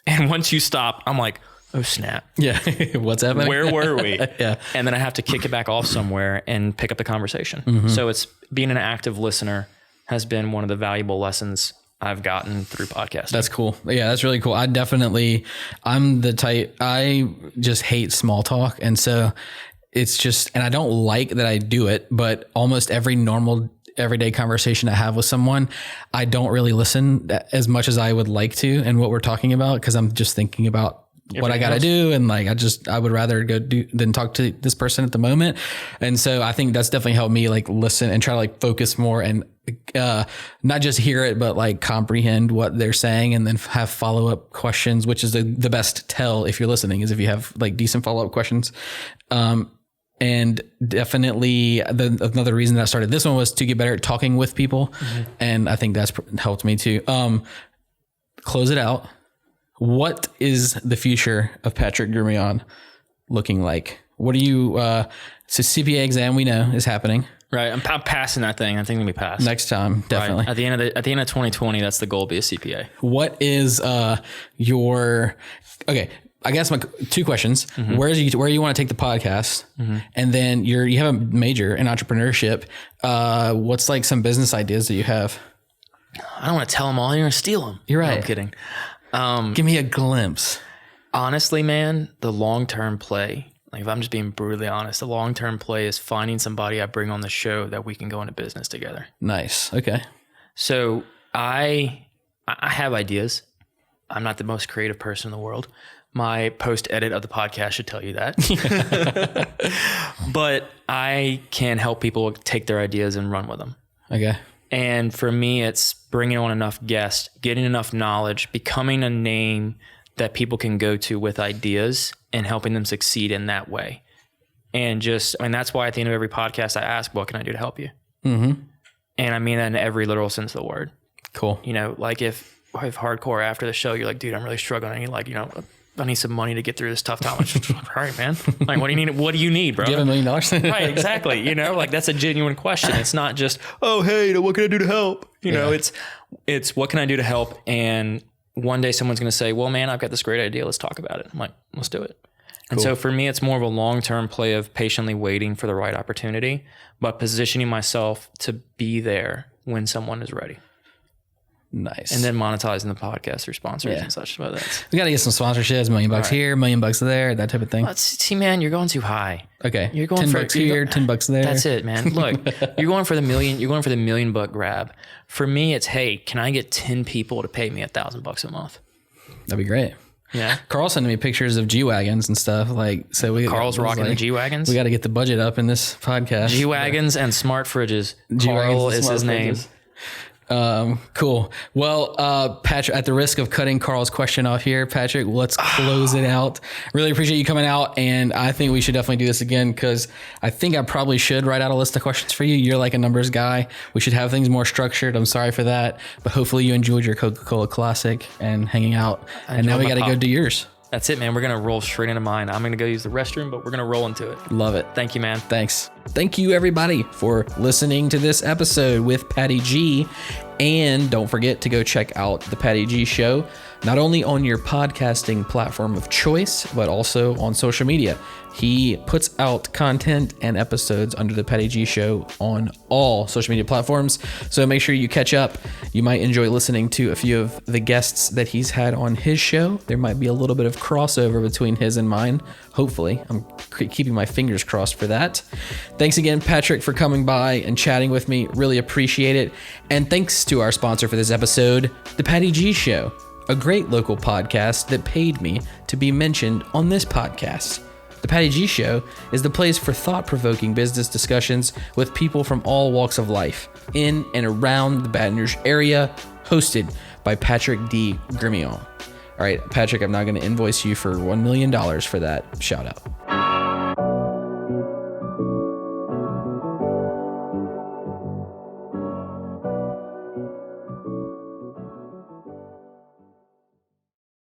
And once you stop, I'm like, oh snap. Yeah. What's happening? Where were we? Yeah. And then I have to kick it back off somewhere and pick up the conversation. So it's being an active listener has been one of the valuable lessons I've gotten through podcasting. That's cool. Yeah, that's really cool. I'm the type, I just hate small talk. And so it's just, and I don't like that I do it, but almost every normal everyday conversation I have with someone, I don't really listen as much as I would like to and what we're talking about, because I'm just thinking about what I got to do. And I would rather go than talk to this person at the moment. And so I think that's definitely helped me listen and try to focus more and not just hear it, but comprehend what they're saying and then have follow-up questions, which is the best tell if you're listening, is if you have decent follow-up questions. And definitely another reason that I started this one was to get better at talking with people. And I think that's helped me too. Close it out. What is the future of Patrick Gremillion looking like? What are you, so CPA exam we know is happening. Right. I'm passing that thing. I think it'll be passed next time. Definitely. Right. At the end of 2020, that's the goal, be a CPA. What is, okay. I guess my two questions: where you want to take the podcast, and then you have a major in entrepreneurship. What's like some business ideas that you have? I don't want to tell them all. You're going to steal them. You're right. No, I'm kidding. Give me a glimpse. Honestly, man, the long-term play, like if I'm just being brutally honest, the long-term play is finding somebody I bring on the show that we can go into business together. Nice. Okay. So I have ideas. I'm not the most creative person in the world. My post-edit of the podcast should tell you that. But I can help people take their ideas and run with them. Okay. And for me, it's bringing on enough guests, getting enough knowledge, becoming a name that people can go to with ideas and helping them succeed in that way. And that's why at the end of every podcast, I ask, what can I do to help you? Mm-hmm. And I mean that in every literal sense of the word. Cool. Like if hardcore after the show, you're like, dude, I'm really struggling. I need some money to get through this tough time. All right, man. Like, what do you need? What do you need, bro? Do you have $1 million? Right, exactly. Like that's a genuine question. It's not just, oh, hey, what can I do to help? It's what can I do to help? And one day someone's going to say, well, man, I've got this great idea. Let's talk about it. I'm like, let's do it. And so for me, it's more of a long-term play of patiently waiting for the right opportunity, but positioning myself to be there when someone is ready. Nice. And then monetizing the podcast through sponsors and such. But we got to get some sponsorships, $1 million here, $1 million there, that type of thing. See, man, you're going too high. Okay. You're going $10 here, $10 there. That's it, man. Look, you're going for the $1 million. You're going for the $1 million grab. For me, it's, hey, can I get 10 people to pay me $1,000 a month? That'd be great. Yeah. Carl sent me pictures of G-Wagons and stuff. Carl's rocking the G-Wagons. We got to get the budget up in this podcast. G-Wagons and smart fridges. Carl is his name. Cool. Well, Patrick, at the risk of cutting Carl's question off here, Patrick, let's close it out. Really appreciate you coming out. And I think we should definitely do this again, because I think I probably should write out a list of questions for you. You're like a numbers guy. We should have things more structured. I'm sorry for that, but hopefully you enjoyed your Coca-Cola Classic and hanging out. And now we got to go do yours. That's it, man. We're going to roll straight into mine. I'm going to go use the restroom, but we're going to roll into it. Love it. Thank you, man. Thanks. Thank you, everybody, for listening to this episode with Patty G. And don't forget to go check out The Patty G Show, not only on your podcasting platform of choice, but also on social media. He puts out content and episodes under The Patty G Show on all social media platforms. So make sure you catch up. You might enjoy listening to a few of the guests that he's had on his show. There might be a little bit of crossover between his and mine. Hopefully. I'm keeping my fingers crossed for that. Thanks again, Patrick, for coming by and chatting with me. Really appreciate it. And thanks to our sponsor for this episode, The Patty G Show, a great local podcast that paid me to be mentioned on this podcast. The Patty G Show is the place for thought-provoking business discussions with people from all walks of life in and around the Baton Rouge area, hosted by Patrick D. Gremillion. All right, Patrick, I'm now going to invoice you for $1 million for that shout out.